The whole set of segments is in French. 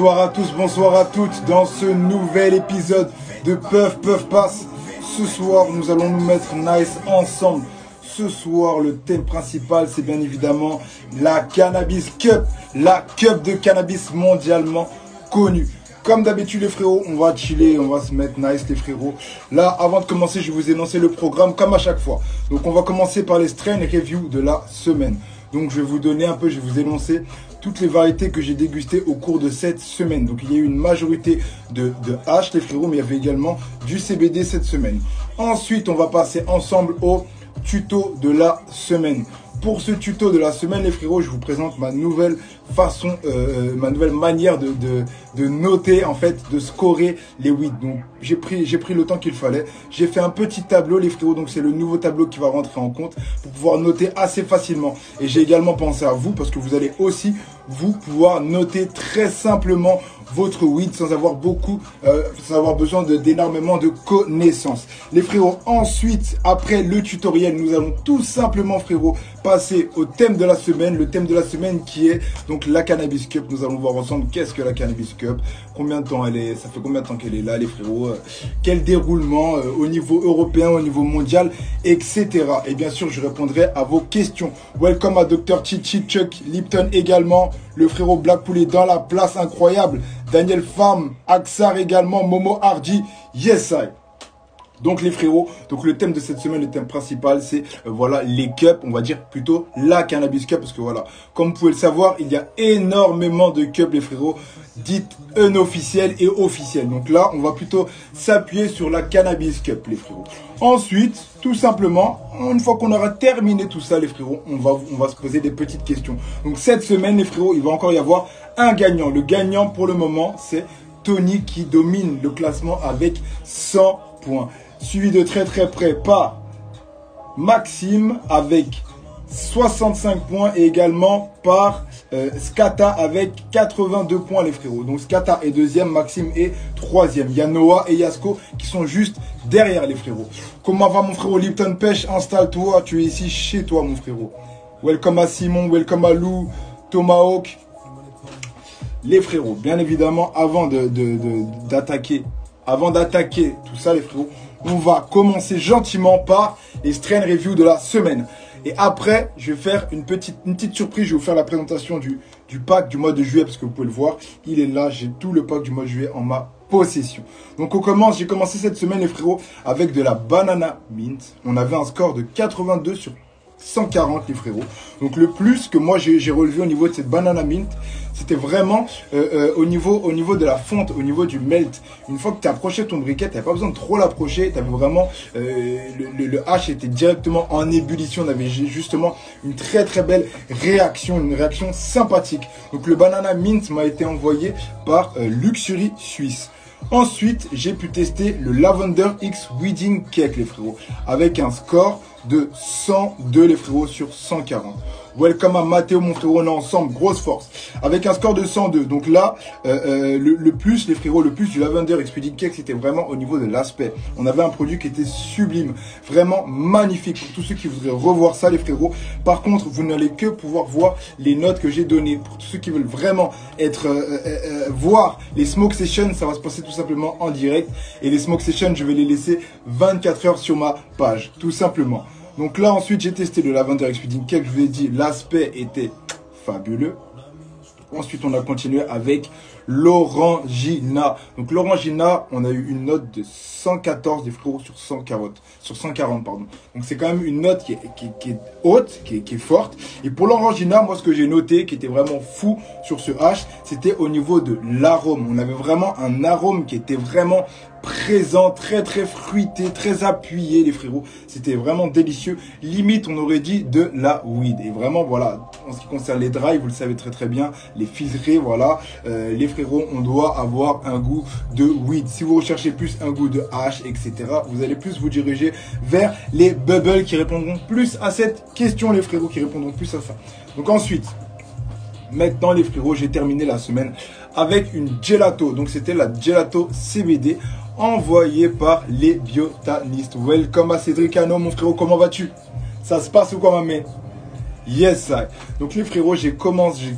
Bonsoir à tous, bonsoir à toutes dans ce nouvel épisode de Puff Puff Pass. Ce soir, nous allons nous mettre nice ensemble. Ce soir, le thème principal, c'est bien évidemment la Cannabis Cup. La Cup de cannabis mondialement connue. Comme d'habitude les frérots, on va chiller, on va se mettre nice les frérots. Là, avant de commencer, je vais vous énoncer le programme comme à chaque fois. Donc on va commencer par les strain review de la semaine. Donc je vais vous donner un peu, je vais vous énoncer toutes les variétés que j'ai dégustées au cours de cette semaine. Donc il y a eu une majorité de hash les frérots, mais il y avait également du CBD cette semaine. Ensuite, on va passer ensemble au tuto de la semaine. Pour ce tuto de la semaine les frérots, je vous présente ma nouvelle façon, ma nouvelle manière de noter, en fait, de scorer les weeds. Donc j'ai pris le temps qu'il fallait. J'ai fait un petit tableau les frérots, donc c'est le nouveau tableau qui va rentrer en compte pour pouvoir noter assez facilement. Et j'ai également pensé à vous parce que vous allez aussi vous pouvoir noter très simplement votre weed sans avoir besoin d'énormément de connaissances. Les frérots, ensuite, après le tutoriel, nous allons tout simplement, frérots, passer au thème de la semaine. Le thème de la semaine qui est donc la Cannabis Cup. Nous allons voir ensemble qu'est-ce que la Cannabis Cup, combien de temps elle est, ça fait combien de temps qu'elle est là, les frérots, quel déroulement au niveau européen, au niveau mondial, etc. Et bien sûr, je répondrai à vos questions. Welcome à Dr. Chichi, Chuck Lipton également. Le frérot Blackpool est dans la place, incroyable. Daniel Pham, Axar également, Momo Hardy, yes I. Donc les frérots, donc le thème de cette semaine, le thème principal, c'est voilà les cups, on va dire plutôt la Cannabis Cup, parce que voilà, comme vous pouvez le savoir, il y a énormément de cups les frérots, dites unofficielles et officielles. Donc là, on va plutôt s'appuyer sur la Cannabis Cup les frérots. Ensuite, tout simplement, une fois qu'on aura terminé tout ça les frérots, on va se poser des petites questions. Donc cette semaine les frérots, il va encore y avoir un gagnant. Le gagnant pour le moment, c'est Tony qui domine le classement avec 100 points. Suivi de très près par Maxime avec 65 points et également par Skata avec 82 points les frérots. Donc Skata est deuxième, Maxime est troisième. Il y a Noah et Yasko qui sont juste derrière les frérots. Comment va mon frérot Lipton Pêche? Installe-toi, tu es ici chez toi mon frérot. Welcome à Simon, welcome à Lou, Tomahawk. Les frérots, bien évidemment, avant d'attaquer tout ça les frérots, on va commencer gentiment par les strain review de la semaine. Et après, je vais faire une petite surprise. Je vais vous faire la présentation du pack du mois de juillet. Parce que vous pouvez le voir, il est là. J'ai tout le pack du mois de juillet en ma possession. Donc on commence. J'ai commencé cette semaine les frérots avec de la banana mint. On avait un score de 82 sur 140 les frérots. Donc le plus que moi j'ai relevé au niveau de cette banana mint, c'était vraiment au niveau de la fonte, au niveau du melt. Une fois que tu approchais ton briquet, tu n'avais pas besoin de trop l'approcher. Tu avais vraiment le hash était directement en ébullition. On avait justement une très belle réaction, une réaction sympathique. Donc le banana mint m'a été envoyé par Luxury Suisse. Ensuite, j'ai pu tester le Lavender X Weeding Cake les frérots avec un score de 102 les frérots sur 140. Welcome à Mathéo mon frérot, on est ensemble, grosse force. Avec un score de 102. Donc là, le plus les frérots, le plus du Lavender X Weeding Cake, c'était vraiment au niveau de l'aspect. On avait un produit qui était sublime, vraiment magnifique pour tous ceux qui voudraient revoir ça les frérots. Par contre, vous n'allez que pouvoir voir les notes que j'ai données. Pour tous ceux qui veulent vraiment voir les smoke sessions, ça va se passer tout simplement en direct. Et les smoke sessions, je vais les laisser 24 heures sur ma page, tout simplement. Donc là, ensuite, j'ai testé le Lavender X Weeding Cake. Je vous ai dit, l'aspect était fabuleux. Ensuite, on a continué avec l'Orangina. Donc l'Orangina, on a eu une note de 114 des frérots sur 140 pardon. Donc c'est quand même une note qui est haute, qui est forte. Et pour l'Orangina, moi ce que j'ai noté, qui était vraiment fou sur ce hash, c'était au niveau de l'arôme. On avait vraiment un arôme qui était vraiment présent, très fruité, très appuyé les frérots. C'était vraiment délicieux. Limite, on aurait dit de la weed. Et vraiment, voilà, en ce qui concerne les dry, vous le savez très bien, les filtrés, voilà, les frérots, on doit avoir un goût de weed. Si vous recherchez plus un goût de hash, etc., vous allez plus vous diriger vers les bubbles qui répondront plus à cette question, les frérots, qui répondront plus à ça. Donc ensuite, maintenant les frérots, j'ai terminé la semaine avec une gelato. Donc c'était la gelato CBD envoyée par les biotanistes. Welcome à Cédric Hano, mon frérot, comment vas-tu? Ça se passe ou quoi, ma mère? Yes, I. Donc les frérots, j'ai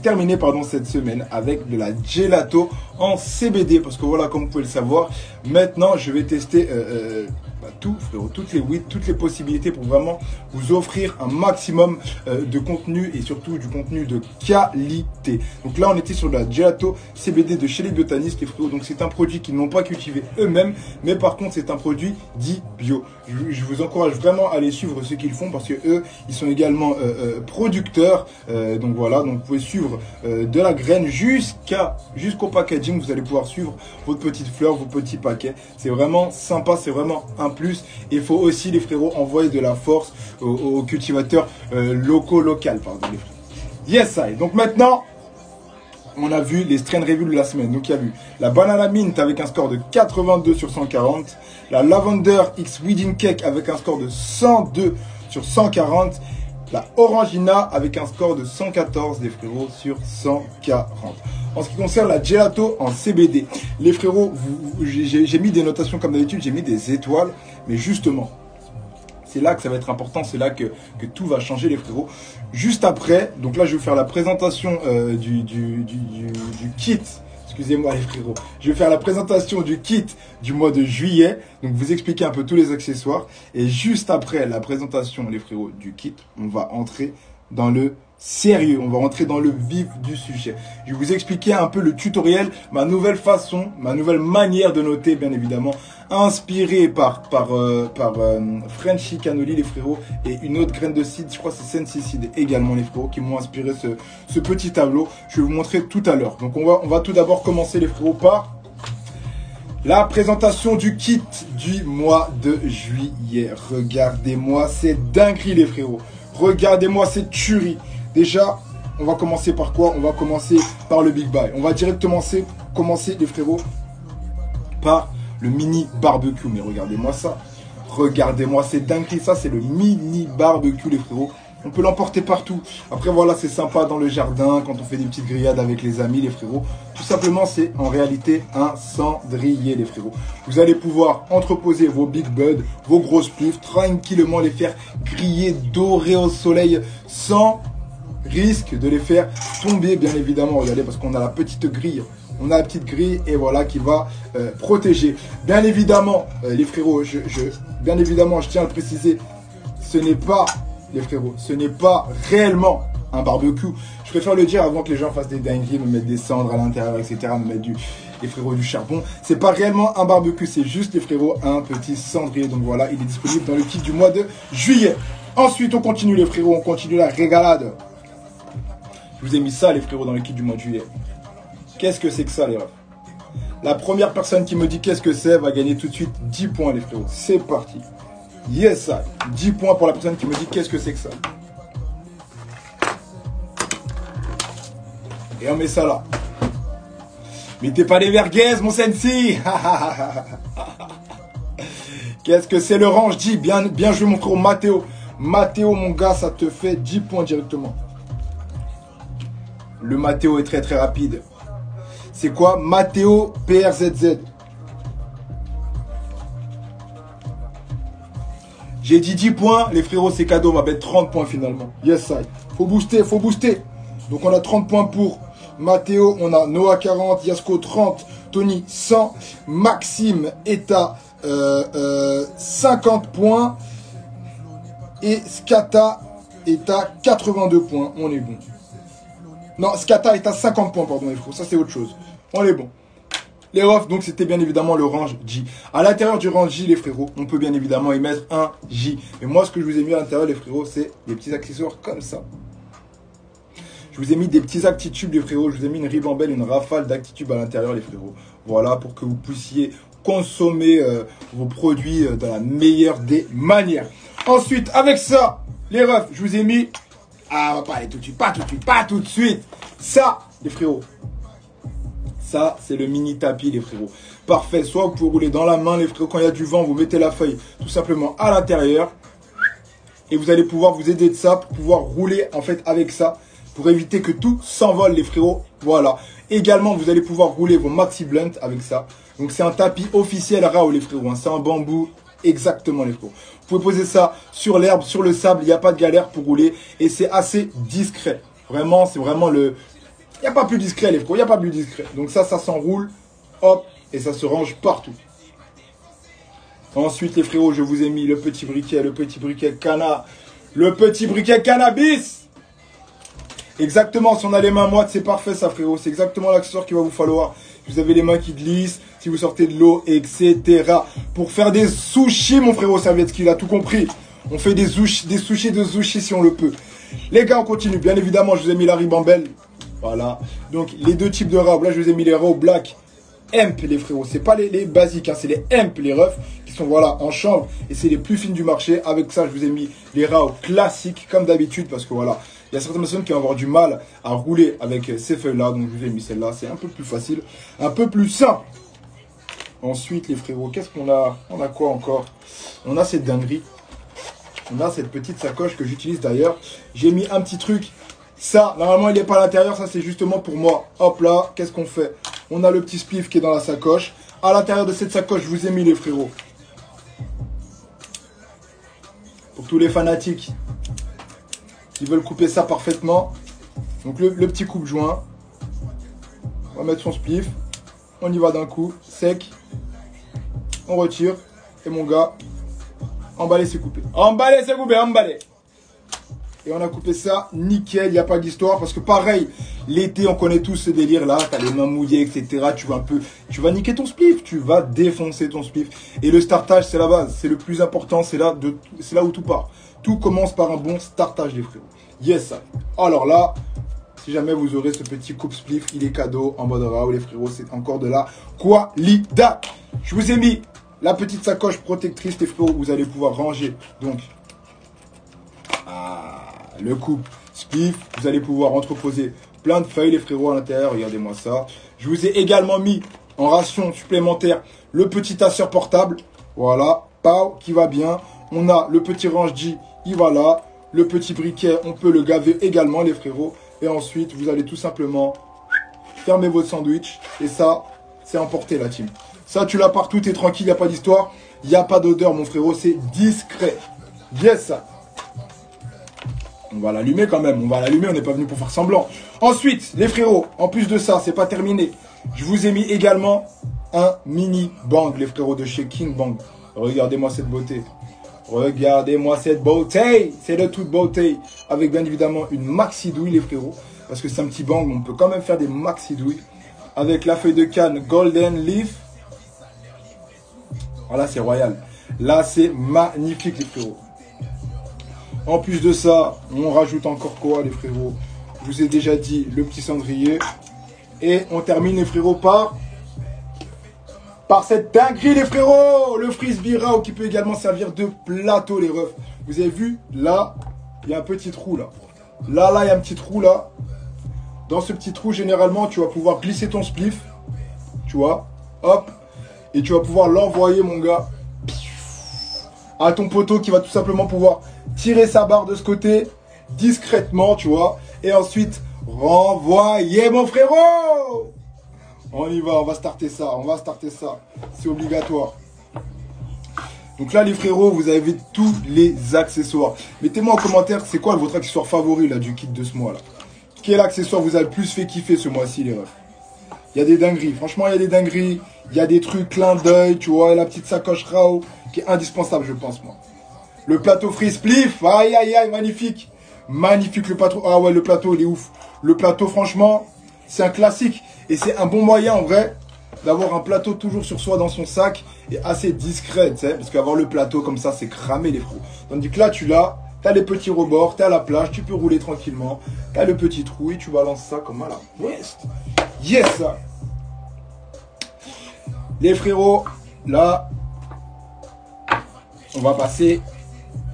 terminé cette semaine avec de la gelato en CBD parce que voilà, comme vous pouvez le savoir, maintenant je vais tester tout, frérot, toutes les possibilités pour vraiment vous offrir un maximum de contenu et surtout du contenu de qualité. Donc là, on était sur de la gelato CBD de chez les Biotanistes, les frérots. Donc c'est un produit qu'ils n'ont pas cultivé eux-mêmes, mais par contre c'est un produit dit bio. Je vous encourage vraiment à aller suivre ce qu'ils font parce que eux, ils sont également producteurs. Donc voilà, donc vous pouvez suivre de la graine jusqu'au packaging. Vous allez pouvoir suivre votre petite fleur, vos petits paquets. C'est vraiment sympa, c'est vraiment un plus. Il faut aussi, les frérots, envoyer de la force aux cultivateurs locaux, pardon, les frérots. Yes, I. Donc maintenant, on a vu les strain reviews de la semaine. Donc il y a eu la Banana Mint avec un score de 82 sur 140. La Lavender X Wedding Cake avec un score de 102 sur 140. La Orangina avec un score de 114 des frérots sur 140. En ce qui concerne la gelato en CBD, les frérots, j'ai mis des notations comme d'habitude, j'ai mis des étoiles, mais justement, c'est là que ça va être important, c'est là que tout va changer, les frérots. Juste après, donc là je vais faire la présentation du kit. Excusez-moi les frérots. Je vais faire la présentation du kit du mois de juillet. Donc vous expliquer un peu tous les accessoires. Et juste après la présentation, les frérots, du kit, on va entrer dans le sérieux. On va rentrer dans le vif du sujet. Je vais vous expliquer un peu le tutoriel, ma nouvelle façon, ma nouvelle manière de noter, bien évidemment, inspiré par Frenchy Cannoli, les frérots, et une autre graine de cidre, je crois que c'est Sensi Seed également, les frérots, qui m'ont inspiré ce petit tableau. Je vais vous montrer tout à l'heure. Donc on va tout d'abord commencer, les frérots, par la présentation du kit du mois de juillet. Regardez-moi cette dinguerie, les frérots. Regardez-moi cette tuerie. Déjà, on va commencer par quoi? On va commencer par le Big Buy. On va directement commencer, les frérots, par le mini barbecue. Mais regardez-moi ça. Regardez-moi cette dinguerie. Ça, c'est le mini barbecue, les frérots. On peut l'emporter partout. Après, voilà, c'est sympa dans le jardin, quand on fait des petites grillades avec les amis, les frérots. Tout simplement, c'est en réalité un cendrier, les frérots. Vous allez pouvoir entreposer vos Big Bud, vos grosses pifs, tranquillement les faire griller, dorer au soleil, sans risque de les faire tomber, bien évidemment. Regardez, parce qu'on a la petite grille. On a la petite grille et voilà qui va protéger. Bien évidemment, les frérots, bien évidemment, je tiens à le préciser, ce n'est pas... Les frérots, ce n'est pas réellement un barbecue. Je préfère le dire avant que les gens fassent des dingueries, me mettent des cendres à l'intérieur, etc. Me mettre les frérots du charbon. C'est pas réellement un barbecue, c'est juste, les frérots, un petit cendrier. Donc voilà, il est disponible dans le kit du mois de juillet. Ensuite, on continue, les frérots, on continue la régalade. Je vous ai mis ça, les frérots, dans le kit du mois de juillet. Qu'est-ce que c'est que ça, les refs? La première personne qui me dit qu'est-ce que c'est va gagner tout de suite 10 points, les frérots. C'est parti. Yes, ça. 10 points pour la personne qui me dit qu'est-ce que c'est que ça. Et on met ça là. Mettez pas des merguez, mon sensi. Qu'est-ce que c'est l'orange? Dis, bien joué mon frère Mathéo. Mathéo, mon gars, ça te fait 10 points directement. Le Mathéo est très très rapide. C'est quoi? Mathéo PRZZ. J'ai dit 10 points, les frérots, c'est cadeau, on va mettre 30 points finalement. Yes, side. Faut booster, faut booster. Donc on a 30 points pour Mathéo, on a Noah 40, Yasko 30, Tony 100, Maxime est à 50 points et Skata est à 82 points. On est bon. Non, Skata est à 50 points, pardon, les frérots, ça c'est autre chose. On est bon. Les refs, donc c'était bien évidemment le range J. À l'intérieur du range J, les frérots, on peut bien évidemment y mettre un J. Mais moi, ce que je vous ai mis à l'intérieur, les frérots, c'est des petits accessoires comme ça. Je vous ai mis des petits actitubes, les frérots. Je vous ai mis une ribambelle, une rafale d'actitubes à l'intérieur, les frérots. Voilà, pour que vous puissiez consommer vos produits dans la meilleure des manières. Ensuite, avec ça, les refs, je vous ai mis... Ah, on va pas aller tout de suite, pas tout de suite. Ça, les frérots. Ça, c'est le mini tapis, les frérots. Parfait. Soit vous pouvez rouler dans la main, les frérots. Quand il y a du vent, vous mettez la feuille tout simplement à l'intérieur. Et vous allez pouvoir vous aider de ça pour pouvoir rouler en fait avec ça. Pour éviter que tout s'envole, les frérots. Voilà. Également, vous allez pouvoir rouler vos Maxi Blunt avec ça. Donc, c'est un tapis officiel Rao, les frérots. Hein. C'est un bambou Exactement les frérots. Vous pouvez poser ça sur l'herbe, sur le sable, il n'y a pas de galère pour rouler. Et c'est assez discret. Vraiment, c'est vraiment le... Il n'y a pas plus discret les frérots, il n'y a pas plus discret. Donc ça s'enroule, hop, et ça se range partout. Ensuite les frérots, je vous ai mis le petit briquet cana, le petit briquet cannabis. Exactement, si on a les mains moites, c'est parfait ça frérot. C'est exactement l'accessoire qu'il va vous falloir. Vous avez les mains qui glissent, si vous sortez de l'eau, etc. Pour faire des sushis, mon frérot Servetski, il a tout compris. On fait des sushis de sushis si on le peut. Les gars, on continue. Bien évidemment, je vous ai mis la ribambelle. Voilà. Donc, les deux types de raw. Là, je vous ai mis les raw black hemp, les frérots. C'est pas les basiques, hein, c'est les hemp, les refs, qui sont voilà en chanvre. Et c'est les plus fines du marché. Avec ça, je vous ai mis les raw classiques, comme d'habitude, parce que voilà. Il y a certaines personnes qui vont avoir du mal à rouler avec ces feuilles-là. Donc, je vous ai mis celle-là. C'est un peu plus facile, un peu plus simple. Ensuite, les frérots, qu'est-ce qu'on a? On a quoi encore? On a cette dinguerie. On a cette petite sacoche que j'utilise d'ailleurs. J'ai mis un petit truc. Ça, normalement, il n'est pas à l'intérieur. Ça, c'est justement pour moi. Hop là, qu'est-ce qu'on fait? On a le petit spliff qui est dans la sacoche. À l'intérieur de cette sacoche, je vous ai mis les frérots. Pour tous les fanatiques qui veulent couper ça parfaitement. Donc le petit coupe-joint. On va mettre son spliff. On y va d'un coup, sec. On retire. Et mon gars, emballé c'est coupé. Emballé c'est coupé, emballé. Et on a coupé ça nickel, il n'y a pas d'histoire. Parce que pareil, l'été on connaît tous ce délire là. T'as les mains mouillées, etc. Tu vas niquer ton spliff. Tu vas défoncer ton spliff. Et le startage c'est la base. C'est le plus important. C'est là où tout part. Tout commence par un bon startage les frérots. Yes ça. Alors là, si jamais vous aurez ce petit coupe spliff, il est cadeau en mode raw les frérots. C'est encore de la qualida. Je vous ai mis la petite sacoche protectrice les frérots. Vous allez pouvoir ranger donc le coupe spliff. Vous allez pouvoir entreposer plein de feuilles les frérots à l'intérieur. Regardez-moi ça. Je vous ai également mis en ration supplémentaire le petit tasseur portable. Voilà, pao, qui va bien. On a le petit range J, il va là. Le petit briquet, on peut le gaver également les frérots. Et ensuite, vous allez tout simplement fermer votre sandwich. Et ça, c'est emporté la team. Ça, tu l'as partout, t'es tranquille, il n'y a pas d'histoire. Il n'y a pas d'odeur, mon frérot, c'est discret. Yes. On va l'allumer quand même, on va l'allumer, on n'est pas venu pour faire semblant. Ensuite, les frérots, en plus de ça, c'est pas terminé. Je vous ai mis également un mini bang, les frérots de chez King Bang. Regardez-moi cette beauté. Regardez-moi cette beauté. C'est de toute beauté. Avec bien évidemment une maxi douille, les frérots. Parce que c'est un petit bang, on peut quand même faire des maxi douilles. Avec la feuille de canne Golden Leaf. Voilà, c'est royal. Là, c'est magnifique, les frérots. En plus de ça, on rajoute encore quoi, les frérots? Je vous ai déjà dit, le petit cendrier. Et on termine, les frérots, par cette dinguerie, les frérots. Le frisbee raw qui peut également servir de plateau, les refs. Vous avez vu, là, il y a un petit trou, là. Là, il y a un petit trou, là. Dans ce petit trou, généralement, tu vas pouvoir glisser ton spliff. Tu vois, hop. Et tu vas pouvoir l'envoyer, mon gars, à ton poteau qui va tout simplement pouvoir tirer sa barre de ce côté, discrètement, tu vois. Et ensuite, renvoyer, mon frérot. On y va, on va starter ça, c'est obligatoire. Donc là, les frérots, vous avez tous les accessoires. Mettez-moi en commentaire, c'est quoi votre accessoire favori là, du kit de ce mois là? Quel accessoire vous a le plus fait kiffer ce mois-ci, les refs? Il y a des dingueries, franchement, il y a des dingueries. Il y a des trucs clin d'œil, tu vois, la petite sacoche raw qui est indispensable, je pense, moi. Le plateau free spliff, aïe, aïe, aïe, magnifique. Magnifique le plateau, ah ouais, le plateau, il est ouf. Le plateau, franchement, c'est un classique. Et c'est un bon moyen, en vrai, d'avoir un plateau toujours sur soi dans son sac et assez discret, tu sais. Parce qu'avoir le plateau comme ça, c'est cramé, les fros. Tandis que là, tu l'as, t'as les petits rebords, t'es à la plage, tu peux rouler tranquillement. T'as le petit trou et tu balances ça comme à la ouest. Yes! Les frérots, là, on va passer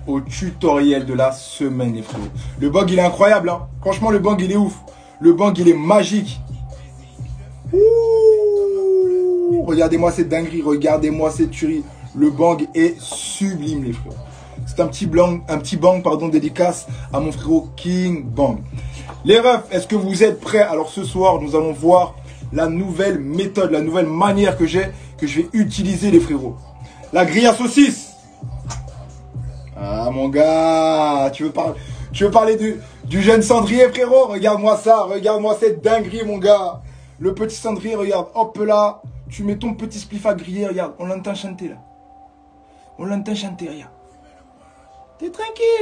au tutoriel de la semaine, les frérots. Le bang, il est incroyable, hein. Franchement, le bang, il est ouf. Le bang, il est magique. Ouh, regardez-moi cette dinguerie, regardez-moi cette tuerie. Le bang est sublime, les frérots. C'est un petit bang, pardon, dédicace à mon frérot King Bang. Les refs, est-ce que vous êtes prêts? Alors ce soir, nous allons voir la nouvelle méthode, la nouvelle manière que je vais utiliser, les frérots. La grille à saucisse. mon gars. Tu veux parler du jeune cendrier, frérot? Regarde-moi ça, regarde-moi cette dinguerie, mon gars. Le petit cendrier, regarde, hop là. Tu mets ton petit spliff à griller, regarde. On l'entend chanter, là. On l'entend chanter, regarde.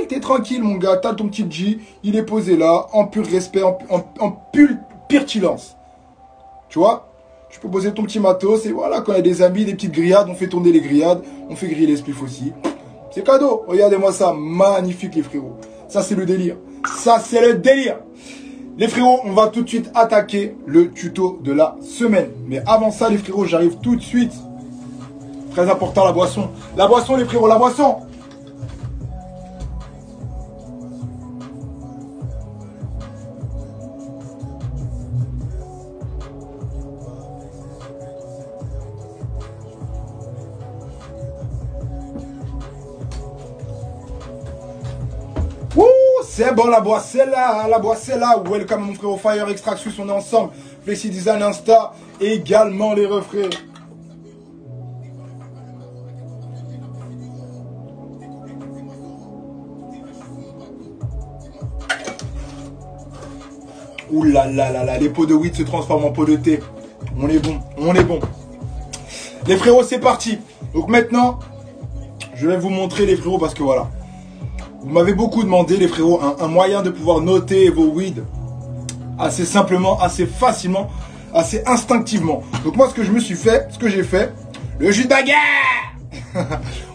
T'es tranquille, mon gars. T'as ton petit G, il est posé là, en pur respect, en pure silence. Tu vois? Tu peux poser ton petit matos et voilà, quand il y a des amis, des petites grillades, on fait tourner les grillades, on fait griller les spliffs aussi. C'est cadeau. Regardez-moi ça. Magnifique, les frérots. Ça, c'est le délire. Ça, c'est le délire. Les frérots, on va tout de suite attaquer le tuto de la semaine. Mais avant ça, les frérots, j'arrive tout de suite. Très important, la boisson. La boisson, les frérots, la boisson. C'est bon, la boisson là, la boisson là. Welcome mon frère au Fire Extraction, on est ensemble. Flexi Design Insta, également les refrains. Ouh là là là là, les pots de weed se transforment en pots de thé. On est bon, on est bon. Les frérots, c'est parti. Donc maintenant, je vais vous montrer les frérots parce que voilà. Vous m'avez beaucoup demandé, les frérots, un moyen de pouvoir noter vos weeds assez simplement, assez facilement, assez instinctivement. Donc moi, ce que je me suis fait, ce que j'ai fait, le jus de bagarre.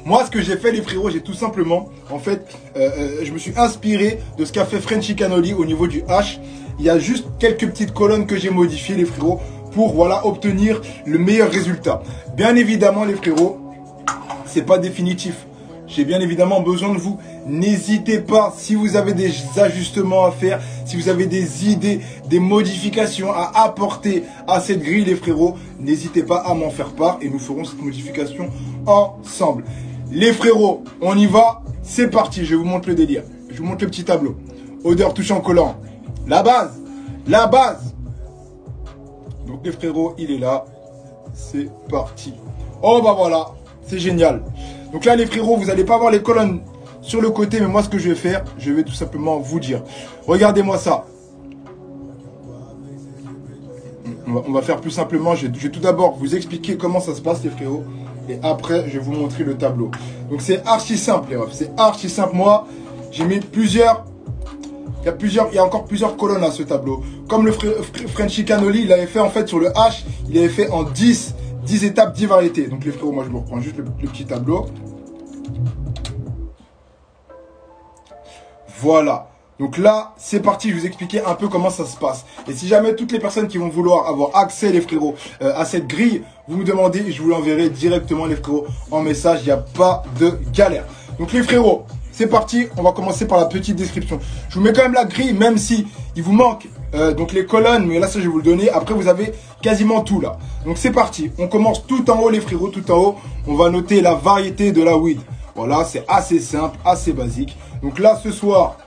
Moi, ce que j'ai fait, les frérots, j'ai tout simplement, en fait, je me suis inspiré de ce qu'a fait Frenchy Cannoli au niveau du H. Il y a juste quelques petites colonnes que j'ai modifiées, les frérots, pour voilà obtenir le meilleur résultat. Bien évidemment, les frérots, c'est pas définitif. J'ai bien évidemment besoin de vous. N'hésitez pas, si vous avez des ajustements à faire, si vous avez des idées, des modifications à apporter à cette grille, les frérots, n'hésitez pas à m'en faire part et nous ferons cette modification ensemble. Les frérots, on y va, c'est parti, je vous montre le délire. Je vous montre le petit tableau. Odeur touchant collant. La base, la base. Donc les frérots, il est là. C'est parti. Oh bah voilà, c'est génial. Donc là les frérots, vous n'allez pas voir les colonnes sur le côté, mais moi ce que je vais faire, je vais tout simplement vous dire. Regardez-moi ça. On va faire plus simplement, je vais tout d'abord vous expliquer comment ça se passe les frérots. Et après, je vais vous montrer le tableau. Donc c'est archi simple les refs, c'est archi simple. Moi, j'ai mis plusieurs... Il y a encore plusieurs colonnes à ce tableau. Comme le Frenchy Cannoli, il avait fait en fait sur le H, il avait fait en 10 étapes, 10 variétés. Donc les frérots, moi je me reprends juste le petit tableau. Voilà. Donc là, c'est parti, je vais vous expliquer un peu comment ça se passe. Et si jamais toutes les personnes qui vont vouloir avoir accès, les frérots, à cette grille, vous me demandez, je vous l'enverrai directement, les frérots, en message. Il n'y a pas de galère. Donc les frérots, c'est parti. On va commencer par la petite description. Je vous mets quand même la grille, même si il vous manque donc les colonnes. Mais là, ça, je vais vous le donner. Après, vous avez quasiment tout là. Donc c'est parti. On commence tout en haut, les frérots, tout en haut. On va noter la variété de la weed. Voilà, c'est assez simple, assez basique. Donc là, ce soir,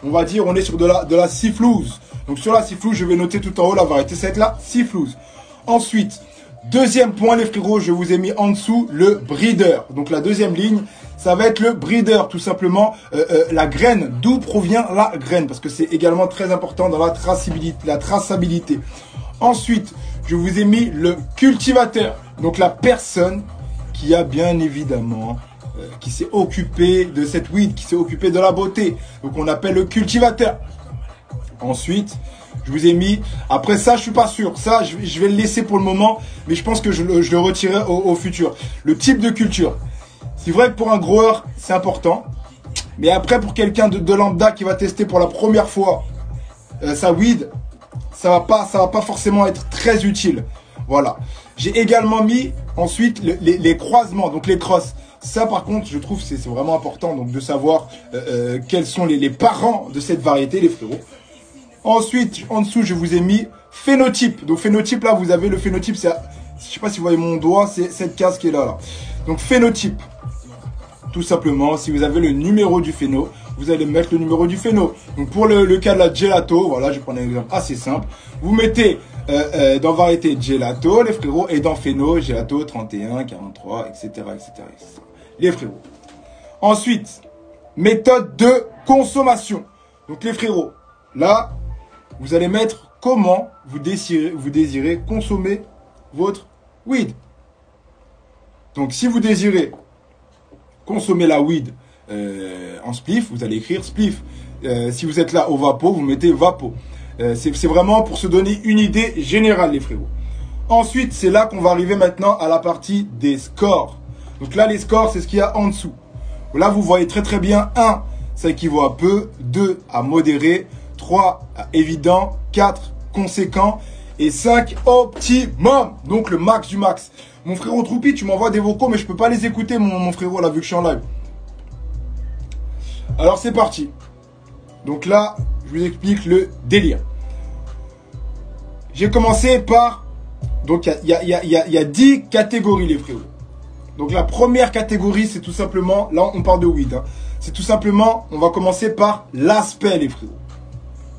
on va dire, on est sur de la sifflouse. Donc sur la sifflouse, je vais noter tout en haut la variété, ça va être la sifflouse. Ensuite, deuxième point, les frérots, je vous ai mis en dessous le breeder. Donc la deuxième ligne, ça va être le breeder, tout simplement, la graine. D'où provient la graine? Parce que c'est également très important dans la traçabilité. Ensuite, je vous ai mis le cultivateur. Donc la personne qui a bien évidemment... qui s'est occupé de cette weed, qui s'est occupé de la beauté. Donc on appelle le cultivateur. Ensuite, je vous ai mis... Après ça, je suis pas sûr. Ça, je vais le laisser pour le moment. Mais je pense que je le retirerai au futur. Le type de culture. C'est vrai que pour un grower, c'est important. Mais après, pour quelqu'un de lambda qui va tester pour la première fois sa weed, ça va pas forcément être très utile. Voilà. J'ai également mis ensuite les croisements, donc les crosses. Ça, par contre, je trouve c'est vraiment important donc de savoir quels sont les parents de cette variété, les frérots. Ensuite, en dessous, je vous ai mis phénotype. Donc, phénotype, là, vous avez le phénotype. Je sais pas si vous voyez mon doigt, c'est cette case qui est là. Donc, phénotype. Tout simplement, si vous avez le numéro du phéno, vous allez mettre le numéro du phéno. Donc, pour le cas de la gelato, voilà, je vais prendre un exemple assez simple. Vous mettez dans variété gelato, les frérots, et dans phéno, gelato 31, 43, etc., etc., etc. Les frérots. Ensuite, méthode de consommation. Donc les frérots, là, vous allez mettre comment vous désirez consommer votre weed. Donc si vous désirez consommer la weed en spliff, vous allez écrire spliff. Si vous êtes là au vapo, vous mettez vapo. C'est vraiment pour se donner une idée générale, les frérots. Ensuite, c'est là qu'on va arriver maintenant à la partie des scores. Donc là, les scores, c'est ce qu'il y a en dessous. Là, vous voyez très très bien 1, ça équivaut à peu, 2 à modéré, 3 à évident, 4 conséquent et 5 optimum. Donc le max du max. Mon frérot Troupi, tu m'envoies des vocaux, mais je peux pas les écouter, mon frérot, là, vu que je suis en live. Alors c'est parti. Donc là, je vous explique le délire. J'ai commencé par... Donc il y a 10 catégories, les frérots. Donc la première catégorie, c'est tout simplement... Là, on parle de weed. Hein. C'est tout simplement... On va commencer par l'aspect, les frérots.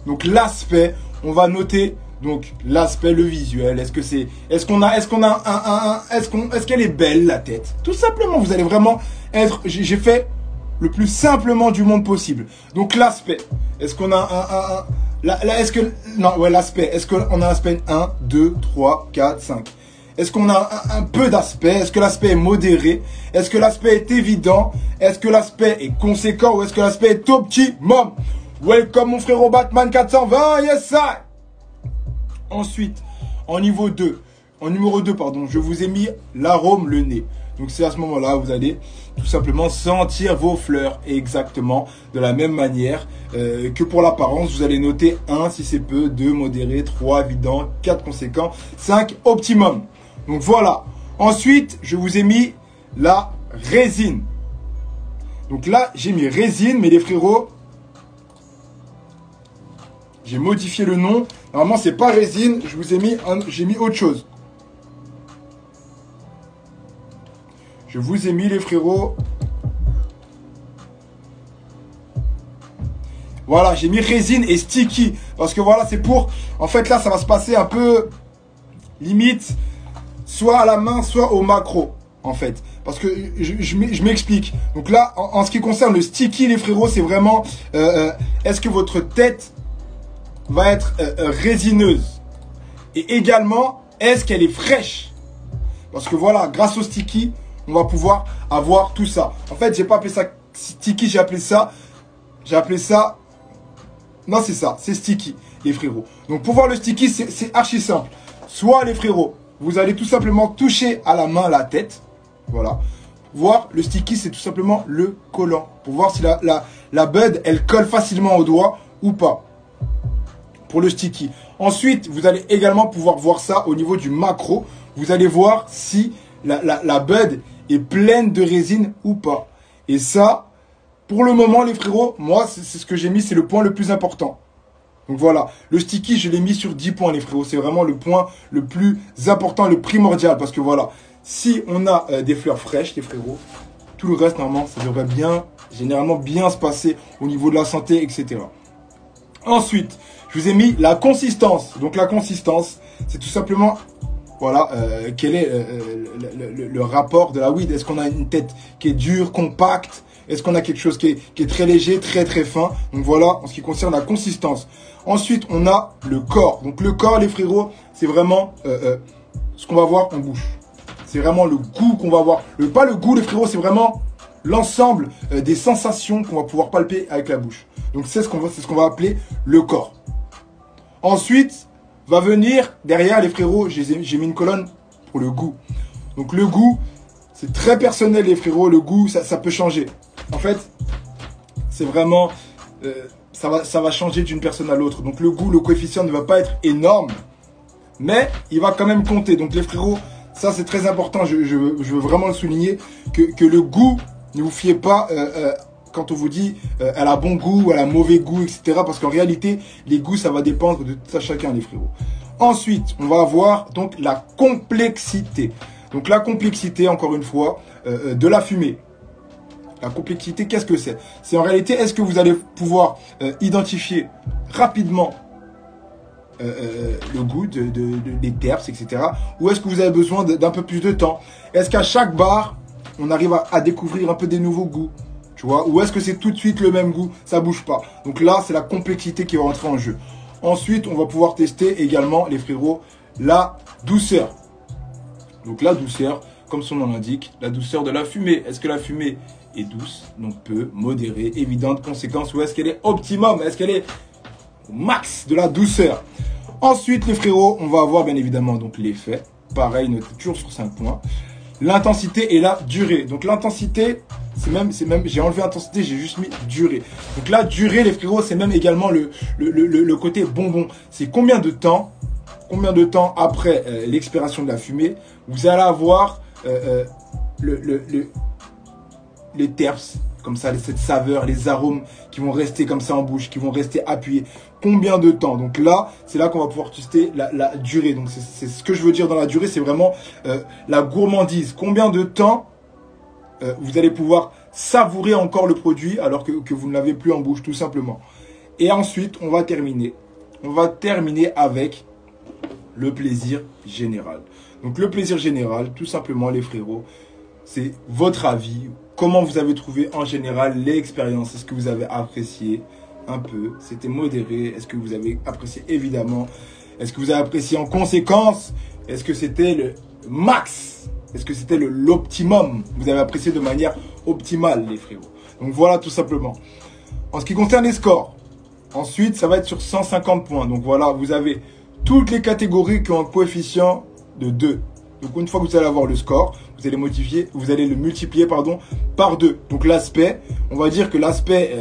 Donc l'aspect, on va noter... Donc l'aspect, le visuel, est-ce qu'elle est belle, la tête? Tout simplement, vous allez vraiment être... J'ai fait le plus simplement du monde possible. Donc l'aspect, est-ce qu'on a l'aspect, est-ce qu'on a un aspect 1, 2, 3, 4, 5? Est-ce qu'on a un peu d'aspect? Est-ce que l'aspect est modéré? Est-ce que l'aspect est évident? Est-ce que l'aspect est conséquent? Ou est-ce que l'aspect est optimum? Welcome mon frérot Batman 420, yes sir. Ensuite, en numéro 2, je vous ai mis l'arôme, le nez. Donc c'est à ce moment-là, vous allez tout simplement sentir vos fleurs exactement de la même manière que pour l'apparence. Vous allez noter 1 si c'est peu, 2 modéré, 3 évident, 4 conséquent, 5 optimum. Donc voilà. Ensuite, je vous ai mis la résine. Donc là, j'ai mis résine, mais les frérots, j'ai modifié le nom. Normalement, c'est pas résine, j'ai mis autre chose. Je vous ai mis, les frérots. Voilà, j'ai mis résine et sticky. Parce que voilà, c'est pour... En fait, là, ça va se passer un peu... Limite, soit à la main, soit au macro. En fait. Parce que je m'explique. Donc là, en ce qui concerne le sticky, les frérots, c'est vraiment... est-ce que votre tête va être résineuse? Et également, est-ce qu'elle est fraîche? Parce que voilà, grâce au sticky... on va pouvoir avoir tout ça. En fait, j'ai pas appelé ça sticky, j'ai appelé ça... Non, c'est ça, c'est sticky, les frérots. Donc, pour voir le sticky, c'est archi simple. Soit, les frérots, vous allez tout simplement toucher à la main la tête. Voilà. Voir le sticky, c'est tout simplement le collant. Pour voir si la bud, elle colle facilement au doigt ou pas. Pour le sticky. Ensuite, vous allez également pouvoir voir ça au niveau du macro. Vous allez voir si la bud est pleine de résine ou pas. Et ça, pour le moment, les frérots, moi, c'est ce que j'ai mis, c'est le point le plus important. Donc voilà, le sticky, je l'ai mis sur 10 points, les frérots. C'est vraiment le point le plus important, le primordial. Parce que voilà, si on a des fleurs fraîches, les frérots, tout le reste, normalement, ça devrait généralement bien se passer au niveau de la santé, etc. Ensuite, je vous ai mis la consistance. Donc la consistance, c'est tout simplement... Voilà, quel est le rapport de la weed? Est-ce qu'on a une tête qui est dure, compacte? Est-ce qu'on a quelque chose qui est très léger, très très fin? Donc voilà, en ce qui concerne la consistance. Ensuite, on a le corps. Donc le corps, les frérots, c'est vraiment ce qu'on va voir en bouche. C'est vraiment le goût qu'on va voir. Pas le goût, les frérots, c'est vraiment l'ensemble des sensations qu'on va pouvoir palper avec la bouche. Donc c'est ce qu'on va appeler le corps. Ensuite... va venir derrière, les frérots, j'ai mis une colonne pour le goût. Donc le goût, c'est très personnel, les frérots. Le goût, ça peut changer. En fait, c'est vraiment... ça va changer d'une personne à l'autre. Donc le goût, le coefficient ne va pas être énorme. Mais il va quand même compter. Donc les frérots, ça c'est très important. Je veux vraiment le souligner. Que le goût, ne vous fiez pas... quand on vous dit elle a bon goût, elle a mauvais goût, etc. Parce qu'en réalité, les goûts, ça va dépendre de tout à chacun, les frérots. Ensuite, on va avoir donc la complexité. Donc la complexité, encore une fois, de la fumée. La complexité, qu'est-ce que c'est? C'est en réalité, est-ce que vous allez pouvoir identifier rapidement le goût des terpes, etc. Ou est-ce que vous avez besoin d'un peu plus de temps? Est-ce qu'à chaque bar, on arrive à découvrir un peu des nouveaux goûts? Tu vois, ou est-ce que c'est tout de suite le même goût? Ça bouge pas. Donc là, c'est la complexité qui va rentrer en jeu. Ensuite, on va pouvoir tester également, les frérots, la douceur. Donc la douceur, comme son nom l'indique, la douceur de la fumée. Est-ce que la fumée est douce, donc peu, modérée, évidente, conséquence, ou est-ce qu'elle est optimum? Est-ce qu'elle est au max de la douceur? Ensuite, les frérots, on va avoir bien évidemment donc l'effet. Pareil, noté toujours sur 5 points. L'intensité et la durée. Donc l'intensité, c'est même, j'ai enlevé intensité, j'ai juste mis durée. Donc la durée, les frérots, c'est même également le côté bonbon. C'est combien de temps après l'expiration de la fumée, vous allez avoir les terps, comme ça, cette saveur, les arômes qui vont rester comme ça en bouche, qui vont rester appuyés. Combien de temps? Donc là, c'est là qu'on va pouvoir tester la durée. Donc c'est ce que je veux dire dans la durée, c'est vraiment la gourmandise. Combien de temps vous allez pouvoir savourer encore le produit alors que vous ne l'avez plus en bouche, tout simplement. Et ensuite, on va terminer. On va terminer avec le plaisir général. Donc le plaisir général, tout simplement, les frérots, c'est votre avis. Comment vous avez trouvé en général l'expérience? Est-ce que vous avez apprécié un peu? C'était modéré? Est-ce que vous avez apprécié? Évidemment. Est-ce que vous avez apprécié en conséquence? Est-ce que c'était le max? Est-ce que c'était l'optimum? Vous avez apprécié de manière optimale, les frérots. Donc voilà, tout simplement. En ce qui concerne les scores, ensuite, ça va être sur 150 points. Donc voilà, vous avez toutes les catégories qui ont un coefficient de 2. Donc une fois que vous allez avoir le score, vous allez le multiplier par 2. Donc l'aspect, on va dire que l'aspect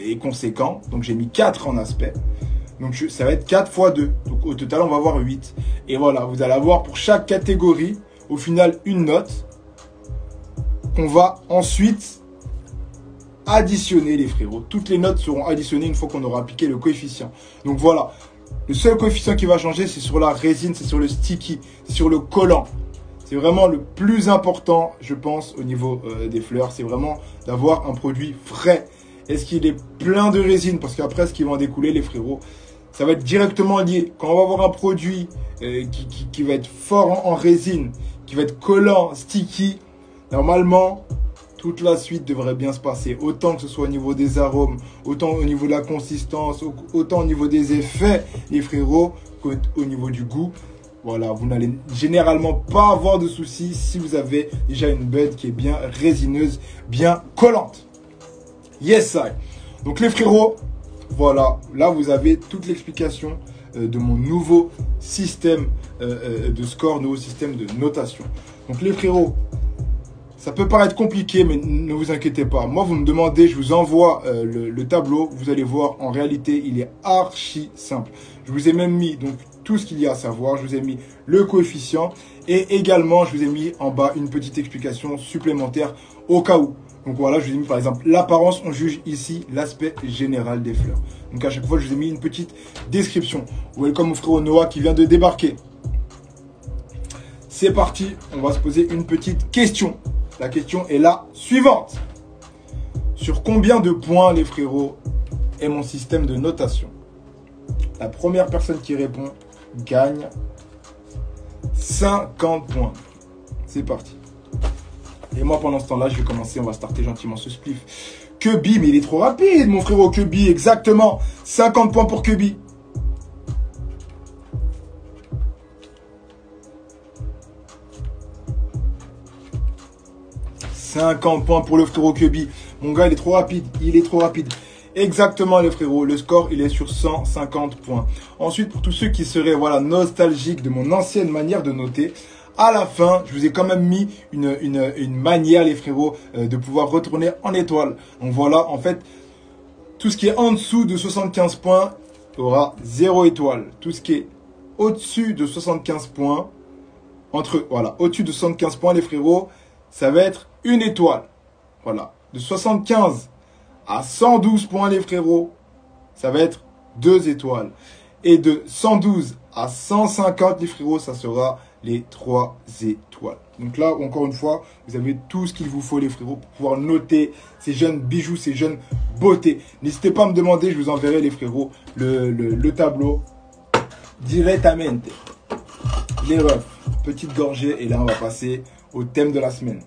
est conséquent. Donc j'ai mis 4 en aspect. Donc ça va être 4 fois 2. Donc au total, on va avoir 8. Et voilà, vous allez avoir pour chaque catégorie, au final, une note qu'on va ensuite additionner, les frérots. Toutes les notes seront additionnées une fois qu'on aura appliqué le coefficient. Donc voilà. Le seul coefficient qui va changer, c'est sur la résine, c'est sur le sticky, c'est sur le collant. C'est vraiment le plus important, je pense, au niveau des fleurs. C'est vraiment d'avoir un produit frais. Est-ce qu'il est plein de résine? Parce qu'après, ce qui va en découler, les frérots, ça va être directement lié. Quand on va avoir un produit qui va être fort en résine, qui va être collant, sticky, normalement, toute la suite devrait bien se passer. Autant que ce soit au niveau des arômes, autant au niveau de la consistance, autant au niveau des effets, les frérots, qu'au niveau du goût. Voilà, vous n'allez généralement pas avoir de soucis si vous avez déjà une bud qui est bien résineuse, bien collante. Yes, I. Donc les frérots, voilà, là vous avez toute l'explication de mon nouveau système de score, nouveau système de notation. Donc les frérots, ça peut paraître compliqué, mais ne vous inquiétez pas. Moi, vous me demandez, je vous envoie le tableau. Vous allez voir, en réalité, il est archi simple. Je vous ai même mis donc tout ce qu'il y a à savoir. Je vous ai mis le coefficient et également, je vous ai mis en bas une petite explication supplémentaire au cas où. Donc voilà, je vous ai mis par exemple l'apparence. On juge ici l'aspect général des fleurs. Donc à chaque fois, je vous ai mis une petite description. Welcome mon frérot Noah qui vient de débarquer. C'est parti, on va se poser une petite question. La question est la suivante. Sur combien de points, les frérots, est mon système de notation? La première personne qui répond gagne 50 points. C'est parti. Et moi, pendant ce temps-là, je vais commencer. On va starter gentiment ce spliff. Kebi, mais il est trop rapide, mon frérot. Kebi, exactement. 50 points pour Kebi. « 50 points pour le frérot Kebi. Mon gars, il est trop rapide. Il est trop rapide. Exactement, les frérots. Le score, il est sur 150 points. Ensuite, pour tous ceux qui seraient voilà, nostalgiques de mon ancienne manière de noter, à la fin, je vous ai quand même mis une manière, les frérots, de pouvoir retourner en étoile. Donc voilà, en fait, tout ce qui est en dessous de 75 points aura 0 étoile. Tout ce qui est au-dessus de 75 points, au-dessus de 75 points, les frérots, ça va être une étoile. Voilà. De 75 à 112 points, les frérots, ça va être 2 étoiles. Et de 112 à 150, les frérots, ça sera les 3 étoiles. Donc là, encore une fois, vous avez tout ce qu'il vous faut, les frérots, pour pouvoir noter ces jeunes bijoux, ces jeunes beautés. N'hésitez pas à me demander, je vous enverrai, les frérots, le tableau directement. Les refs, petite gorgée, et là, on va passer au thème de la semaine.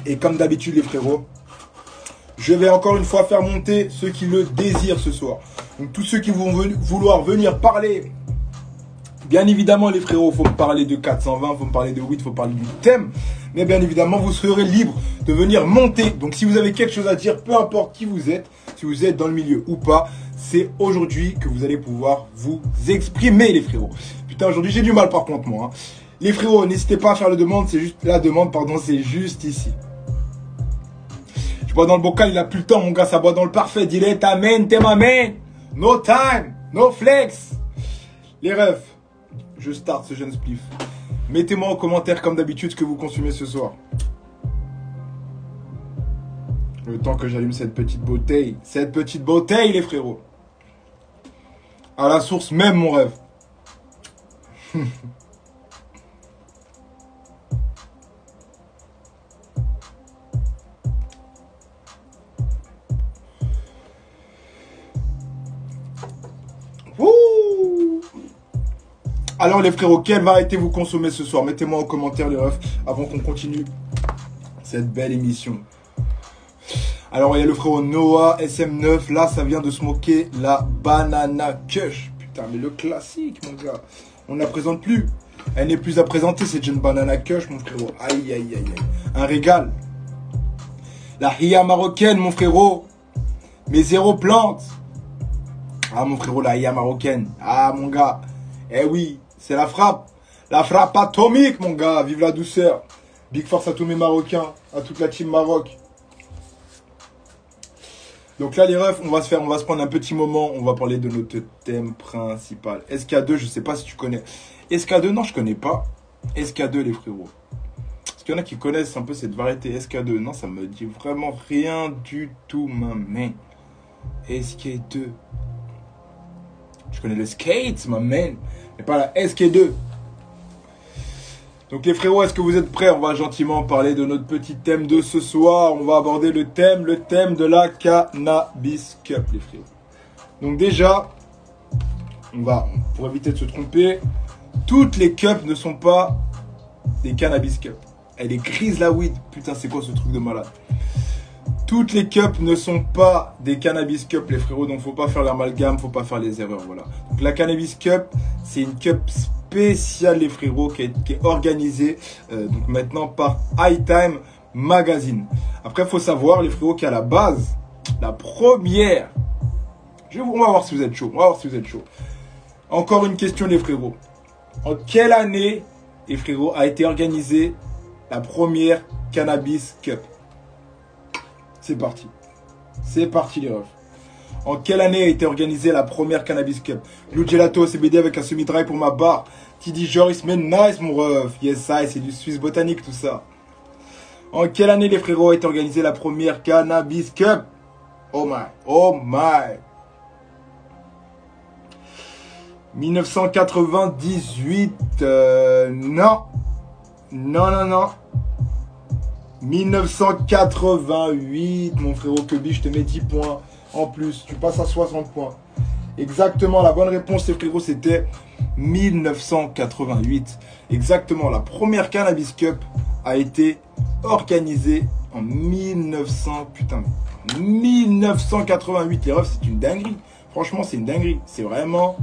Et comme d'habitude les frérots, je vais encore une fois faire monter ceux qui le désirent ce soir. Donc tous ceux qui vont vouloir venir parler, bien évidemment les frérots, il faut me parler de 420, il faut me parler de weed, il faut parler du thème. Mais bien évidemment, vous serez libre de venir monter. Donc si vous avez quelque chose à dire, peu importe qui vous êtes, si vous êtes dans le milieu ou pas, c'est aujourd'hui que vous allez pouvoir vous exprimer les frérots. Putain, aujourd'hui j'ai du mal par contre moi. Les frérots, n'hésitez pas à faire la demande, c'est juste ici. Je bois dans le bocal, il a plus le temps mon gars, ça boit dans le parfait. Dis-le, t'amènes, t'es ma main. No time, no flex. Les refs, je start ce jeune spliff. Mettez-moi en commentaire comme d'habitude ce que vous consumez ce soir. Le temps que j'allume cette petite bouteille. Cette petite bouteille les frérots. À la source même mon rêve. Alors les frérots, quelle variété vous consommez ce soir? Mettez-moi en commentaire les refs avant qu'on continue cette belle émission. Alors il y a le frérot Noah SM9, là ça vient de smoker la Banana Kush. Putain mais le classique mon gars, on ne la présente plus. Elle n'est plus à présenter cette jeune Banana Kush mon frérot. Aïe aïe aïe aïe, un régal. La Hia marocaine mon frérot, mes zéro plantes. Ah mon frérot la Hia marocaine, ah mon gars, eh oui. C'est la frappe atomique, mon gars. Vive la douceur. Big force à tous mes Marocains, à toute la team Maroc. Donc là, les refs, on va se prendre un petit moment. On va parler de notre thème principal. SK2, je sais pas si tu connais. SK2, non, je connais pas. SK2, les frérots. Est-ce qu'il y en a qui connaissent un peu cette variété SK2? Non, ça me dit vraiment rien du tout, ma main. SK2. Je connais le skate, ma main. Mais pas la SK2. Donc les frérots, est-ce que vous êtes prêts? On va gentiment parler de notre petit thème de ce soir. On va aborder le thème de la Cannabis Cup, les frérots. Donc déjà, pour éviter de se tromper, toutes les cups ne sont pas des Cannabis Cup. Elle est grise la weed. Putain, c'est quoi ce truc de malade? Toutes les cups ne sont pas des Cannabis Cup, les frérots, donc faut pas faire l'amalgame, faut pas faire les erreurs, voilà. Donc la Cannabis Cup, c'est une cup spéciale, les frérots, qui est organisée donc maintenant par High Time Magazine. Après, faut savoir, les frérots, qu'à la base, la première, on va voir si vous êtes chaud, Encore une question, les frérots. En quelle année, les frérots, a été organisée la première Cannabis Cup? C'est parti. C'est parti les refs. En quelle année a été organisée la première Cannabis Cup? Blue Gelato CBD avec un semi-dry pour ma barre. TD Joris, mais nice mon ref. Yes, ça, c'est du Suisse botanique tout ça. En quelle année les frérots a été organisée la première Cannabis Cup? Oh my, oh my. 1998. Non. Non, non, non. 1988, mon frérot Kobe, je te mets 10 points en plus. Tu passes à 60 points. Exactement, la bonne réponse, les frérots, c'était 1988. Exactement, la première Cannabis Cup a été organisée en 1988. Les refs, c'est une dinguerie. Franchement, c'est une dinguerie. C'est vraiment,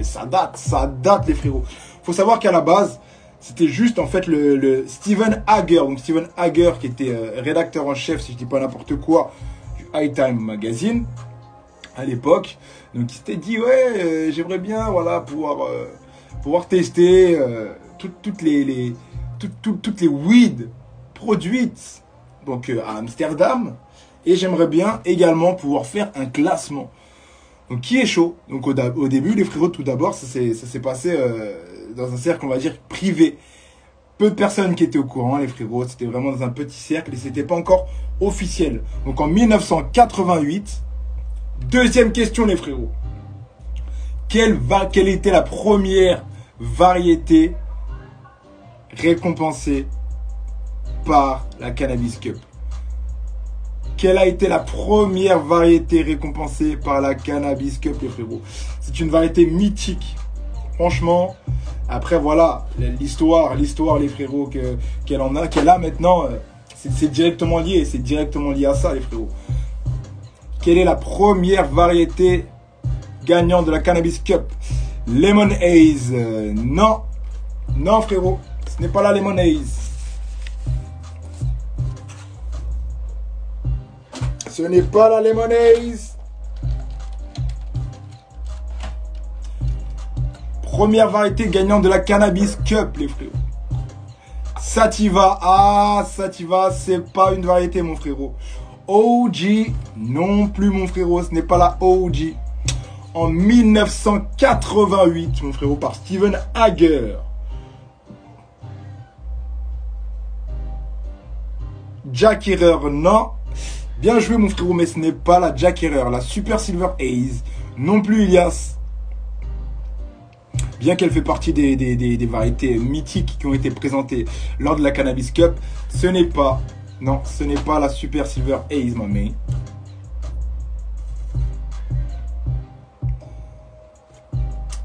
ça date, les frérots. Faut savoir qu'à la base, c'était juste en fait le Steven Hager. Donc Steven Hager qui était rédacteur en chef, si je dis pas n'importe quoi, du High Time Magazine à l'époque. Donc il s'était dit ouais, j'aimerais bien voilà pouvoir tester toutes les weed produites donc à Amsterdam, et j'aimerais bien également pouvoir faire un classement. Donc qui est chaud? Donc au début les frérots, tout d'abord ça s'est passé dans un cercle, on va dire, privé. Peu de personnes qui étaient au courant, les frérots. C'était vraiment dans un petit cercle et c'était pas encore officiel. Donc en 1988, deuxième question, les frérots. Quelle était la première variété récompensée par la Cannabis Cup? Quelle a été la première variété récompensée par la Cannabis Cup, les frérots? C'est une variété mythique. Franchement, Après, voilà, l'histoire, les frérots, qu'elle a maintenant, c'est directement lié. C'est directement lié à ça, les frérots. Quelle est la première variété gagnante de la Cannabis Cup? Lemon Haze. Non. Non, frérot. Ce n'est pas la Lemon Haze. Ce n'est pas la Lemon Haze. Première variété gagnante de la Cannabis Cup, les frérots. Sativa. Ah, Sativa, c'est pas une variété, mon frérot. OG, non plus, mon frérot. Ce n'est pas la OG. En 1988, mon frérot, par Steven Hager. Jack Herer, non. Bien joué, mon frérot, mais ce n'est pas la Jack Herer. La Super Silver Haze, non plus, Ilias. Bien qu'elle fait partie des variétés mythiques qui ont été présentées lors de la Cannabis Cup, ce n'est pas, non, ce n'est pas la Super Silver Haze, ma main.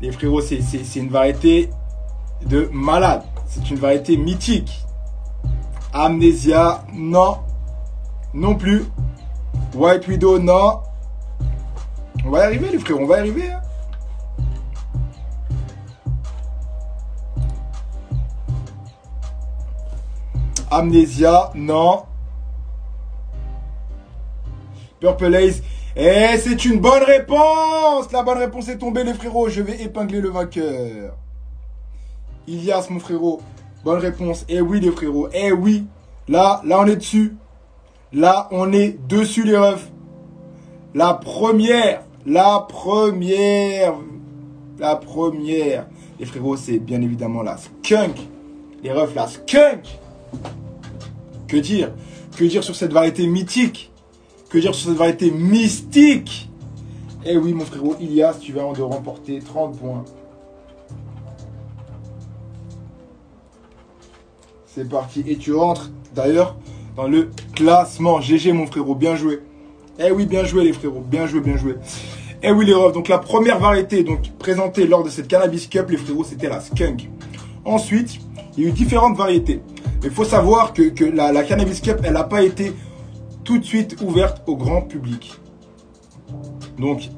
Les frérots, c'est une variété de malade. C'est une variété mythique. Amnesia, non. Non plus. White Widow, non. On va y arriver, les frérots, on va y arriver. Hein. Amnesia, non. Purple Haze. Et c'est une bonne réponse. La bonne réponse est tombée, les frérots. Je vais épingler le vainqueur. Ilias, mon frérot. Bonne réponse. Eh oui, les frérots. Eh oui. Là, on est dessus. Là, on est dessus, les refs. La première. Les frérots, c'est bien évidemment la skunk. Les refs, la skunk. Que dire? Que dire sur cette variété mythique? Que dire sur cette variété mystique? Eh oui, mon frérot Ilias, tu vas de remporter 30 points. C'est parti. Et tu rentres, d'ailleurs, dans le classement. GG, mon frérot. Bien joué. Eh oui, bien joué, les frérots. Bien joué, bien joué. Eh oui, les refs. Donc, la première variété présentée lors de cette Cannabis Cup, les frérots, c'était la skunk. Ensuite, il y a eu différentes variétés. Il faut savoir que la Cannabis Cup, elle n'a pas été tout de suite ouverte au grand public. Donc,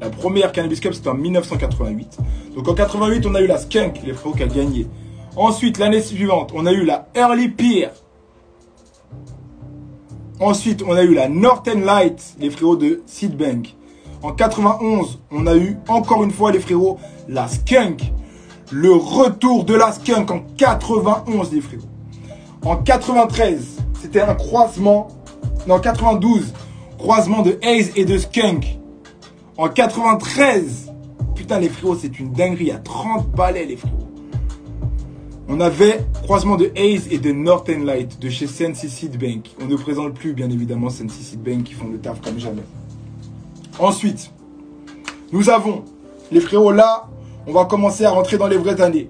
la première Cannabis Cup, c'était en 1988. Donc, en 88, on a eu la Skunk, les frérots, qui a gagné. Ensuite, l'année suivante, on a eu la Early Peer. Ensuite, on a eu la Northern Light, les frérots de Seedbank. En 91, on a eu, encore une fois, les frérots, la Skunk. Le retour de la Skunk en 91, les frérots. En 93, c'était un croisement. Non, 92, croisement de Haze et de Skunk. En 93, putain, les frérots, c'est une dinguerie. À 30 balais, les frérots. On avait croisement de Haze et de Northern Light de chez Sensi Seedbank. On ne présente plus, bien évidemment, Sensi Seedbank qui font le taf comme jamais. Ensuite, nous avons, les frérots, là, on va commencer à rentrer dans les vraies années.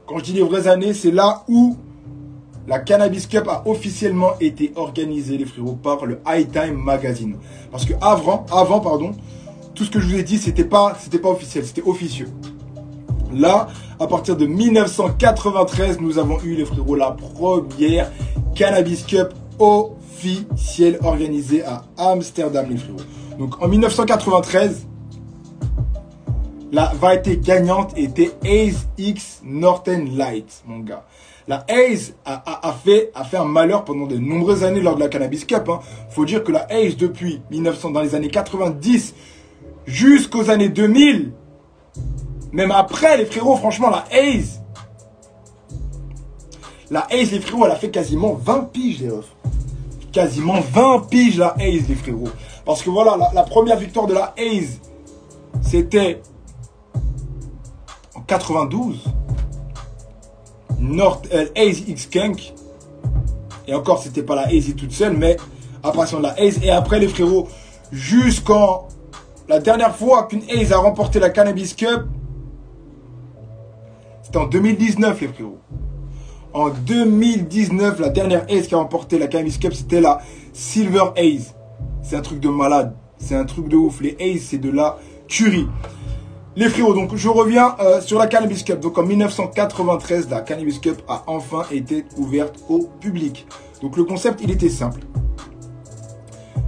Quand je dis les vraies années, c'est là où la Cannabis Cup a officiellement été organisée, les frérots, par le High Time Magazine. Parce que avant, tout ce que je vous ai dit, c'était pas officiel, c'était officieux. Là, à partir de 1993, nous avons eu, les frérots, la première Cannabis Cup officielle organisée à Amsterdam, les frérots. Donc, en 1993, la variété gagnante était Haze X Northern Light, mon gars. La Haze a fait un malheur pendant de nombreuses années lors de la Cannabis Cup. Faut dire que la Haze, depuis 1900, dans les années 90 jusqu'aux années 2000, même après, les frérots, franchement, la Haze, les frérots, elle a fait quasiment 20 piges, les refs. Quasiment 20 piges, la Haze, les frérots. Parce que voilà, la première victoire de la Haze, c'était en 92. Haze X Skunk. Et encore, c'était pas la Haze toute seule, mais apparition de la Haze. Et après, les frérots, jusqu'en la dernière fois qu'une Haze a remporté la Cannabis Cup, c'était en 2019, les frérots. En 2019, la dernière Haze qui a remporté la Cannabis Cup, c'était la Silver Haze. C'est un truc de malade. C'est un truc de ouf. Les Haze, c'est de la tuerie. Les frérots, donc je reviens sur la Cannabis Cup. Donc en 1993, la Cannabis Cup a enfin été ouverte au public. Donc le concept, il était simple.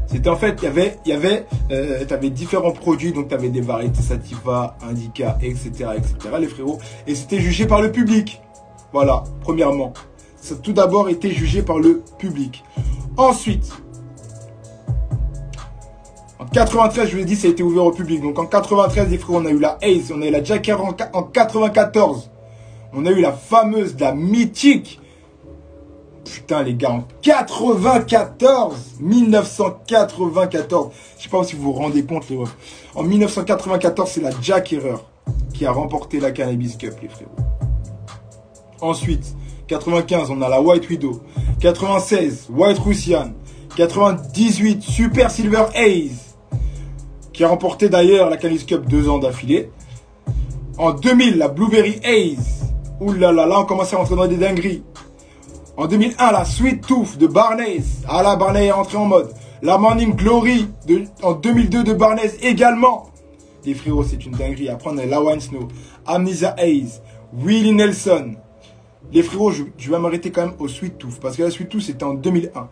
C'était en fait, tu avais différents produits, donc tu avais des variétés Sativa, Indica, etc., les frérots. Et c'était jugé par le public. Voilà, premièrement. Ça a tout d'abord été jugé par le public. Ensuite, en 93, je vous l'ai dit, ça a été ouvert au public. Donc en 93, les frérots, on a eu la Ace, on a eu la Jack Herer en 94. On a eu la fameuse, la mythique. Putain les gars, en 1994. Je sais pas si vous vous rendez compte les refs. En 1994, c'est la Jack Herer qui a remporté la Cannabis Cup, les frérots. Ensuite, 95, on a la White Widow. 96, White Russian. 98, Super Silver Haze, qui a remporté d'ailleurs la Cannabis Cup 2 ans d'affilée. En 2000, la Blueberry Haze. Ouh là là, là on commence à rentrer dans des dingueries. En 2001, la Sweet Tooth de Barnes. Ah là, Barnes est rentré en mode. La Morning Glory en 2002 de Barnes également. Les frérots, c'est une dinguerie. Après, on a la Wine Snow, Amnesia Haze, Willie Nelson. Les frérots, je vais m'arrêter quand même au Sweet Tooth. Parce que la Sweet Tooth, c'était en 2001.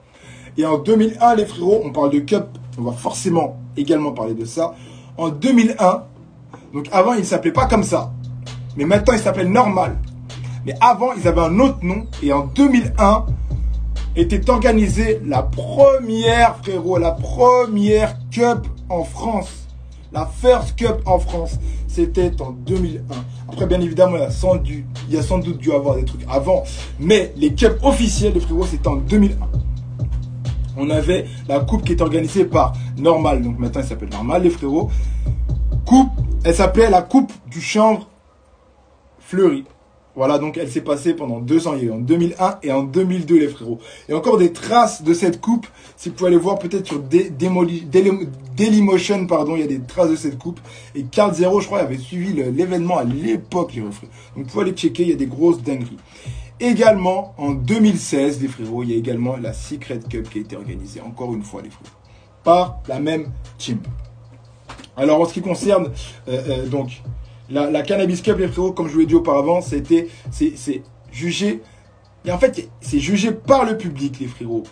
Et en 2001, les frérots, on parle de Cup. On va forcément également parler de ça. En 2001, donc avant, il ne s'appelait pas comme ça. Mais maintenant, il s'appelle Normal. Mais avant, ils avaient un autre nom. Et en 2001, était organisée la première, frérot, la première Cup en France. La First Cup en France. C'était en 2001. Après, bien évidemment, il y a sans doute dû avoir des trucs avant. Mais les Cups officiels, les frérots, c'était en 2001. On avait la coupe qui était organisée par Normal. Donc maintenant, elle s'appelle Normal, les frérots. Coupe, elle s'appelait la Coupe du Chanvre Fleuri. Voilà, donc elle s'est passée pendant 2 ans, il y a eu en 2001 et en 2002, les frérots. Et encore des traces de cette coupe, si vous pouvez aller voir peut-être sur Dailymotion, pardon, il y a des traces de cette coupe. Et Carl Zero, je crois, avait suivi l'événement à l'époque, les frérots. Donc vous pouvez aller checker, il y a des grosses dingueries. Également, en 2016, les frérots, il y a également la Secret Cup qui a été organisée, encore une fois, les frérots, par la même team. Alors, en ce qui concerne, donc... La Cannabis Cup, les frérots, comme je vous l'ai dit auparavant, c'est jugé. Et en fait, c'est jugé par le public, les frérots.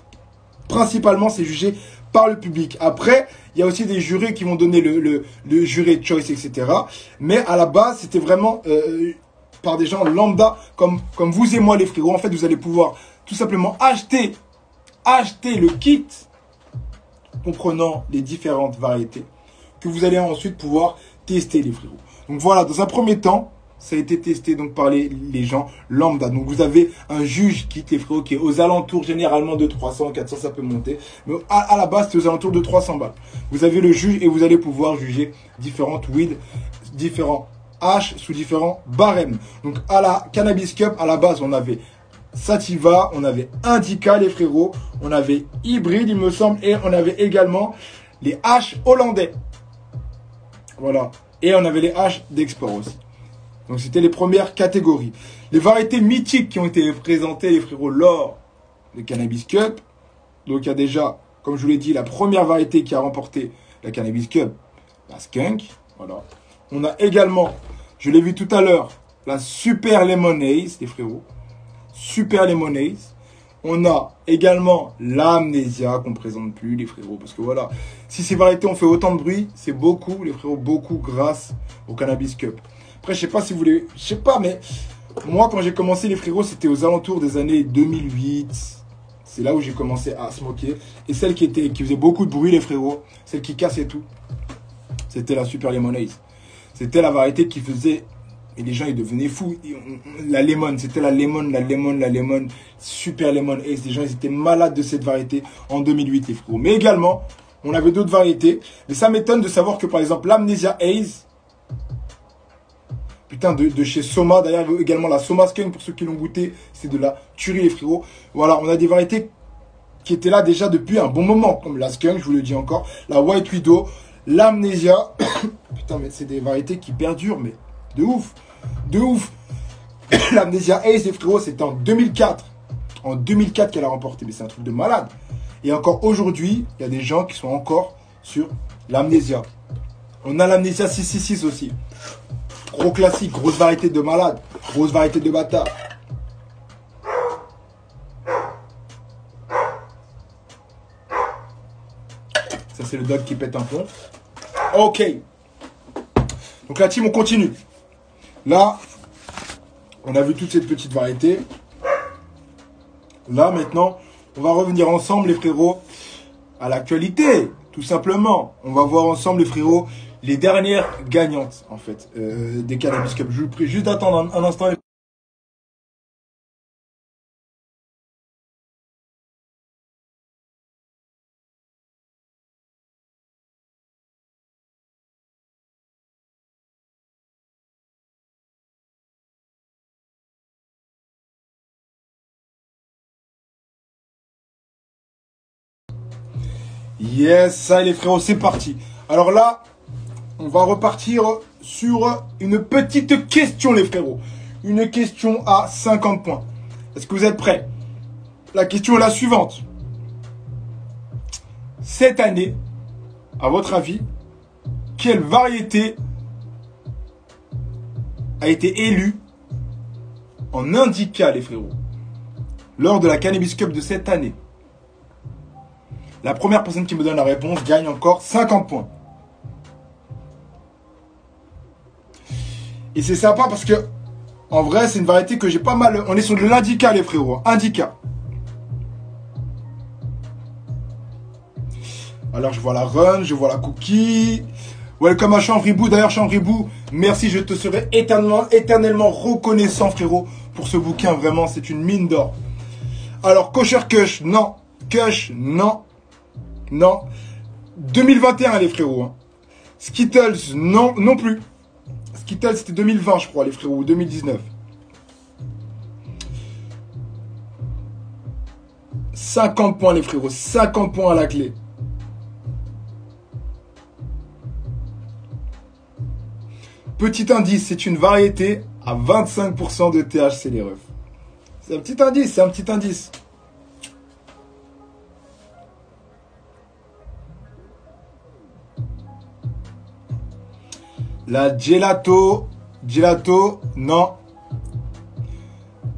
Principalement, c'est jugé par le public. Après, il y a aussi des jurés qui vont donner le juré choice, etc. Mais à la base, c'était vraiment par des gens lambda, comme vous et moi, les frérots. En fait, vous allez pouvoir tout simplement acheter le kit comprenant les différentes variétés que vous allez ensuite pouvoir tester, les frérots. Donc voilà, dans un premier temps, ça a été testé donc par les gens lambda. Donc vous avez un juge kit, les frérots, qui est aux alentours généralement de 300, 400, ça peut monter. Mais à la base, c'est aux alentours de 300 balles. Vous avez le juge et vous allez pouvoir juger différentes weed, différents hash sous différents barèmes. Donc à la Cannabis Cup, à la base, on avait Sativa, on avait Indica, les frérots, on avait Hybride, il me semble, et on avait également les hash hollandais. Voilà. Et on avait les haches d'export aussi. Donc c'était les premières catégories. Les variétés mythiques qui ont été présentées, les frérots, lors de Cannabis Cup. Donc il y a déjà, comme je vous l'ai dit, la première variété qui a remporté la Cannabis Cup, la Skunk. Voilà. On a également, je l'ai vu tout à l'heure, la Super Lemon Haze, les frérots. Super Lemon Haze. On a également l'Amnesia qu'on ne présente plus, les frérots, parce que voilà, si ces variétés ont fait autant de bruit, c'est beaucoup, les frérots, beaucoup grâce au Cannabis Cup. Après, je sais pas si vous voulez, je sais pas, mais moi, quand j'ai commencé, les frérots, c'était aux alentours des années 2008. C'est là où j'ai commencé à smoker. Et celle qui faisait beaucoup de bruit, les frérots, celle qui cassait tout, c'était la Super Lemon Haze. C'était la variété qui faisait... Et les gens, ils devenaient fous. La lemon, c'était la lemon, Super Lemon Haze. Les gens, ils étaient malades de cette variété en 2008, les frérots. Mais également, on avait d'autres variétés. Mais ça m'étonne de savoir que, par exemple, l'Amnesia Haze, putain, de chez Soma, d'ailleurs, également la Soma Skunk, pour ceux qui l'ont goûté, c'est de la tuerie, les frérots. Voilà, on a des variétés qui étaient là déjà depuis un bon moment, comme la Skunk, je vous le dis encore, la White Widow, l'Amnesia. Putain, mais c'est des variétés qui perdurent, mais de ouf. De ouf. L'Amnesia Haze, les frérots, c'était en 2004. En 2004 qu'elle a remporté. Mais c'est un truc de malade. Et encore aujourd'hui, il y a des gens qui sont encore sur l'Amnesia. On a l'Amnesia 666 aussi. Gros classique, grosse variété de malade, grosse variété de bâtard. Ça, c'est le dog qui pète un plomb. Ok. Donc la team, on continue. Là, on a vu toute cette petite variété. Là, maintenant, on va revenir ensemble, les frérots, à l'actualité, tout simplement. On va voir ensemble, les frérots, les dernières gagnantes, en fait, des Cannabis Cup. Je vous prie juste d'attendre un instant. Yes, ça les frérots, c'est parti. Alors là, on va repartir sur une petite question, les frérots. Une question à 50 points. Est-ce que vous êtes prêts? La question est la suivante. Cette année, à votre avis, quelle variété a été élue en Indica, les frérots, lors de la Cannabis Cup de cette année? La première personne qui me donne la réponse gagne encore 50 points. Et c'est sympa parce que, en vrai, c'est une variété que j'ai pas mal... On est sur de l'Indica, les frérots. Indica. Alors, je vois la Run, je vois la Cookie. Welcome à Chambribou. D'ailleurs, Chambribou, merci, je te serai éternellement reconnaissant, frérot, pour ce bouquin. Vraiment, c'est une mine d'or. Alors, Kosher Kush, non. Kush, non. Non. 2021, les frérots. Hein. Skittles, non, non plus. Skittles, c'était 2020, je crois, les frérots, ou 2019. 50 points, les frérots. 50 points à la clé. Petit indice, c'est une variété à 25% de THC, les refs. C'est un petit indice, c'est un petit indice. La Gelato, non.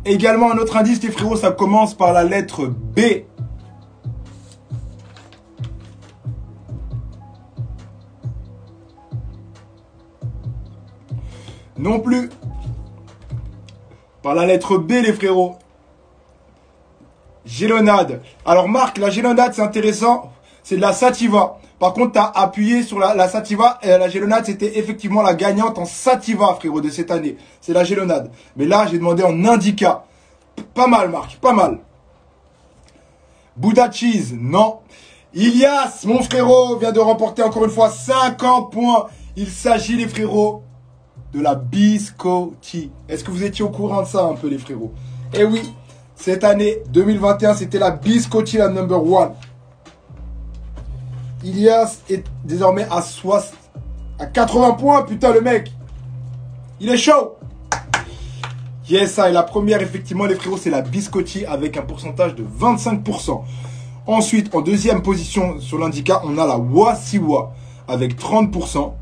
Également un autre indice, les frérots, ça commence par la lettre B. Non plus. Par la lettre B, les frérots. Gélonade. Alors Marc, la gélonade, c'est intéressant. C'est de la sativa. Par contre, tu as appuyé sur la sativa et la gélonade, c'était effectivement la gagnante en sativa, frérot, de cette année. C'est la gélonade. Mais là, j'ai demandé en indica. Pas mal, Marc, pas mal. Buddha Cheese, non. Ilias, mon frérot, vient de remporter encore une fois 50 points. Il s'agit, les frérots, de la biscotti. Est-ce que vous étiez au courant de ça un peu, les frérots? Eh oui, cette année 2021, c'était la biscotti, la number one. Ilias est désormais à 80 points, putain, le mec. Il est chaud. Yes, ça, et la première, effectivement, les frérots, c'est la biscotti avec un pourcentage de 25%. Ensuite, en deuxième position sur l'indica, on a la Wasiwa avec 30%.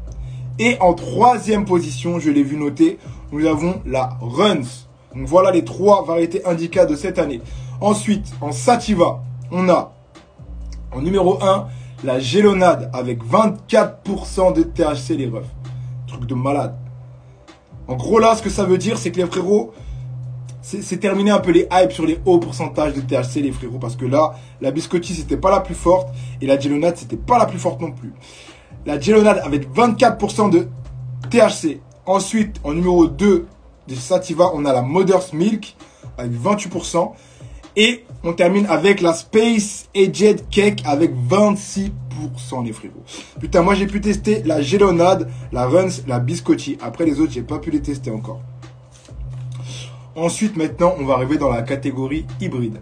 Et en troisième position, je l'ai vu noter, nous avons la Runs. Donc voilà les trois variétés indica de cette année. Ensuite, en sativa, on a en numéro 1 la Gélonade avec 24% de THC, les refs. Truc de malade. En gros, là, ce que ça veut dire, c'est que les frérots, c'est terminé un peu les hypes sur les hauts pourcentages de THC, les frérots. Parce que là, la biscotti, c'était pas la plus forte. Et la Gélonade, c'était pas la plus forte non plus. La Gélonade avec 24% de THC. Ensuite, en numéro 2 de sativa, on a la Mother's Milk avec 28%. Et on termine avec la Space Aged Cake avec 26%, les frérots. Putain, moi j'ai pu tester la Gélonade, la Runs, la Biscotti. Après les autres, j'ai pas pu les tester encore. Ensuite, maintenant, on va arriver dans la catégorie hybride.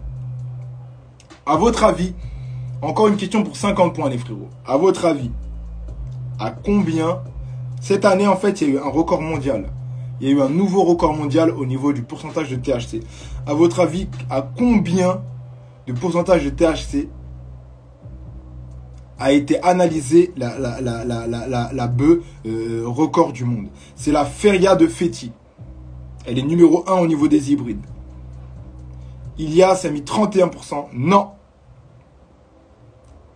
À votre avis, encore une question pour 50 points, les frérots. À votre avis, à combien, cette année, en fait, il y a eu un record mondial. Il y a eu un nouveau record mondial au niveau du pourcentage de THC. À votre avis, à combien de pourcentage de THC a été analysée la bœuf record du monde. C'est la Feria de Féti. Elle est numéro 1 au niveau des hybrides. Ilias a mis 31%. Non.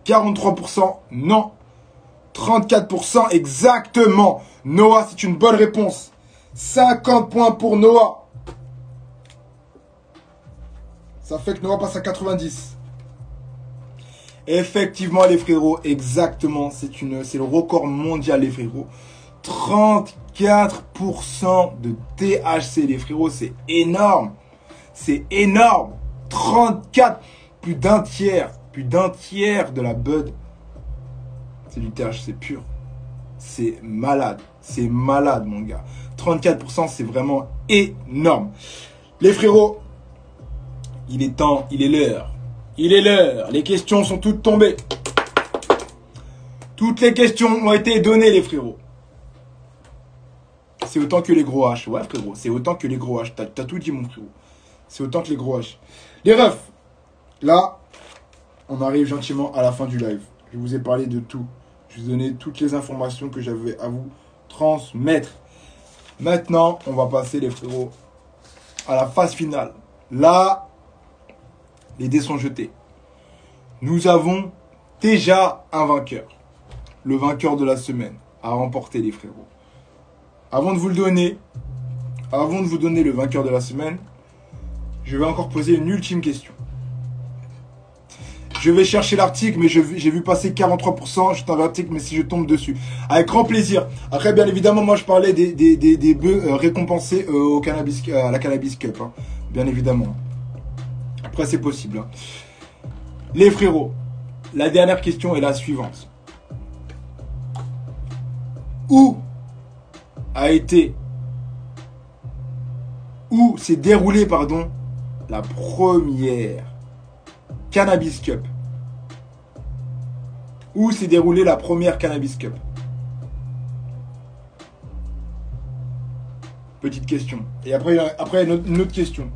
43%. Non. 34% exactement. Noah, c'est une bonne réponse. 50 points pour Noah. Ça fait que Noah passe à 90. Effectivement, les frérots, exactement. C'est le record mondial, les frérots. 34% de THC, les frérots, c'est énorme. C'est énorme. 34, plus d'un tiers de la bud. C'est du THC pur. C'est malade, mon gars. 34%, c'est vraiment énorme. Les frérots, il est temps, il est l'heure. Il est l'heure. Les questions sont toutes tombées. Toutes les questions ont été données, les frérots. C'est autant que les gros H. Ouais, frérot, c'est autant que les gros H. T'as tout dit, mon frérot. C'est autant que les gros H. Les refs, là, on arrive gentiment à la fin du live. Je vous ai parlé de tout. Je vous ai donné toutes les informations que j'avais à vous transmettre. Maintenant, on va passer, les frérots, à la phase finale. Là, les dés sont jetés. Nous avons déjà un vainqueur. Le vainqueur de la semaine a remporté, les frérots. Avant de vous donner le vainqueur de la semaine, je vais encore poser une ultime question. Je vais chercher l'article, mais j'ai vu passer 43%. Je t'enverrai l'article, mais si je tombe dessus. Avec grand plaisir. Après, bien évidemment, moi, je parlais des bœufs récompensés à la Cannabis Cup. Hein. Bien évidemment. Après, c'est possible. Hein. Les frérots, la dernière question est la suivante. Où s'est déroulée, la première Cannabis Cup? Où s'est déroulée la première Cannabis Cup? Petite question. Et après une autre question.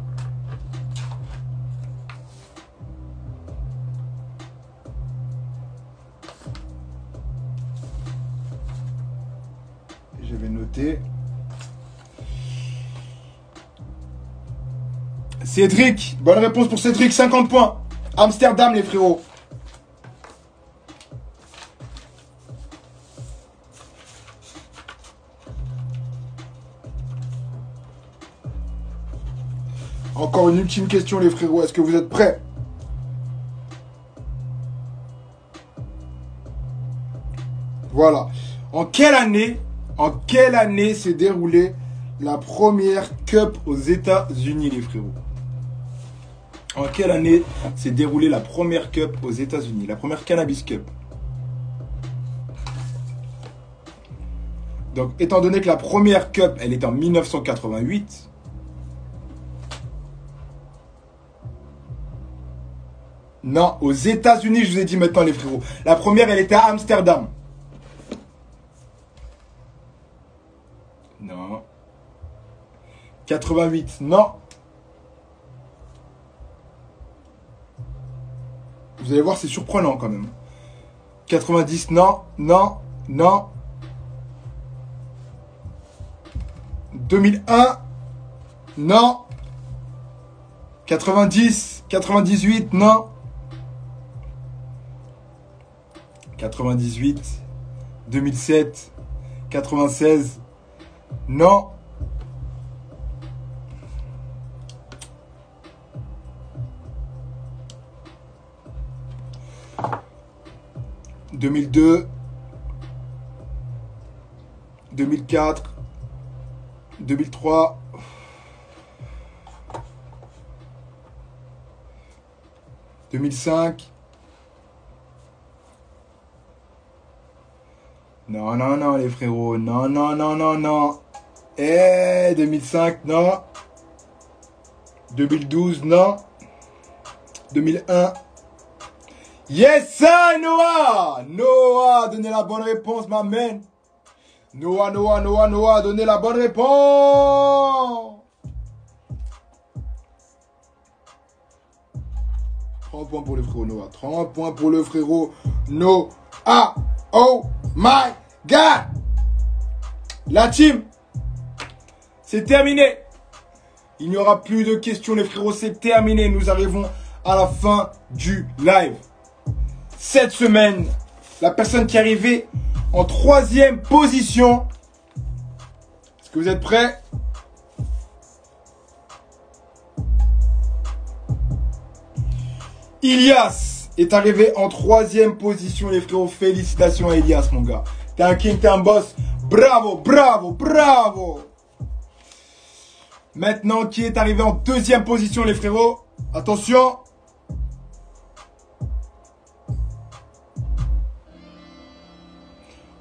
Je vais noter. Cédric, bonne réponse pour Cédric, 50 points. Amsterdam, les frérots. Encore une ultime question, les frérots. Est-ce que vous êtes prêts? Voilà. En quelle année s'est déroulée la première Cup aux États-Unis, les frérots? En quelle année s'est déroulée la première Cup aux États-Unis? La première Cannabis Cup. Donc, étant donné que la première Cup, elle est en 1988. Non, aux États-Unis, je vous ai dit maintenant, les frérots. La première, elle était à Amsterdam. Non. 88, non. Vous allez voir, c'est surprenant quand même. 90, non, non, non. 2001, non. 90, 98, non. 98, 2007, 96, non. 2002, 2004, 2003, 2005. Non, non, non, les frérots. Non, non, non, non, non. 2005, non. 2012, non. 2001. Yes, sir, Noah! Noah, donnez la bonne réponse, ma man. Noah, donnez la bonne réponse. 30 points pour le frérot Noah. 30 points pour le frérot Noah. Ah, oh my God. La team, c'est terminé. Il n'y aura plus de questions, les frérots, c'est terminé. Nous arrivons à la fin du live. Cette semaine, la personne qui est arrivée en 3e position. Est-ce que vous êtes prêts? Ilias est arrivé en 3e position, les frérots. Félicitations à Ilias, mon gars. T'es un king, t'es un boss. Bravo, bravo, bravo. Maintenant, qui est arrivé en 2e position, les frérots? Attention.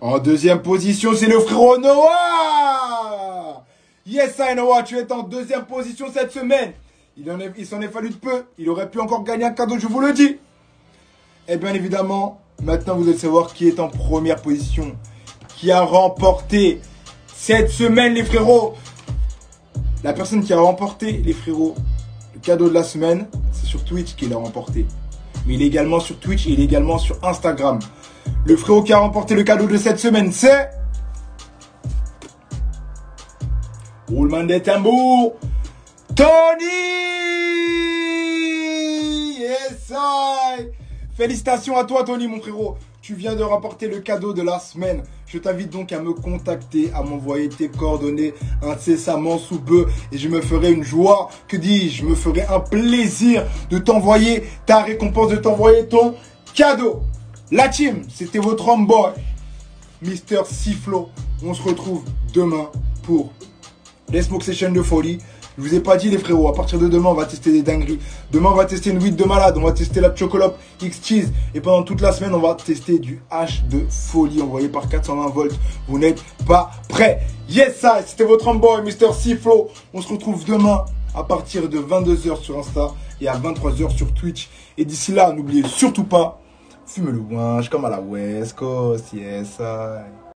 En 2e position, c'est le frérot Noah. Yes, I Noah, tu es en 2e position cette semaine. Il s'en est fallu de peu. Il aurait pu encore gagner un cadeau, je vous le dis. Et bien évidemment, maintenant vous allez savoir qui est en 1re position. Qui a remporté cette semaine, les frérots. La personne qui a remporté, les frérots, le cadeau de la semaine, c'est sur Twitch qu'il a remporté. Mais il est également sur Twitch et il est également sur Instagram. Le frérot qui a remporté le cadeau de cette semaine, c'est... roulement des tambours, Tony! Yes, I! Félicitations à toi, Tony, mon frérot. Tu viens de remporter le cadeau de la semaine. Je t'invite donc à me contacter, à m'envoyer tes coordonnées incessamment sous peu. Et je me ferai une joie, que dis-je, je me ferai un plaisir de t'envoyer ta récompense, de t'envoyer ton cadeau. La team, c'était votre homeboy, Mister Siflo. On se retrouve demain pour les Smoke Sessions de folie. Je vous ai pas dit, les frérots, à partir de demain, on va tester des dingueries. Demain, on va tester une weed de malade. On va tester la Chocolop X Cheese. Et pendant toute la semaine, on va tester du H de folie envoyé par 420 volts. Vous n'êtes pas prêts. Yes, ça, c'était votre homeboy, Mister Siflo. On se retrouve demain à partir de 22h sur Insta et à 23h sur Twitch. Et d'ici là, n'oubliez surtout pas, fume le ouinge comme à la West Coast. Yes, I.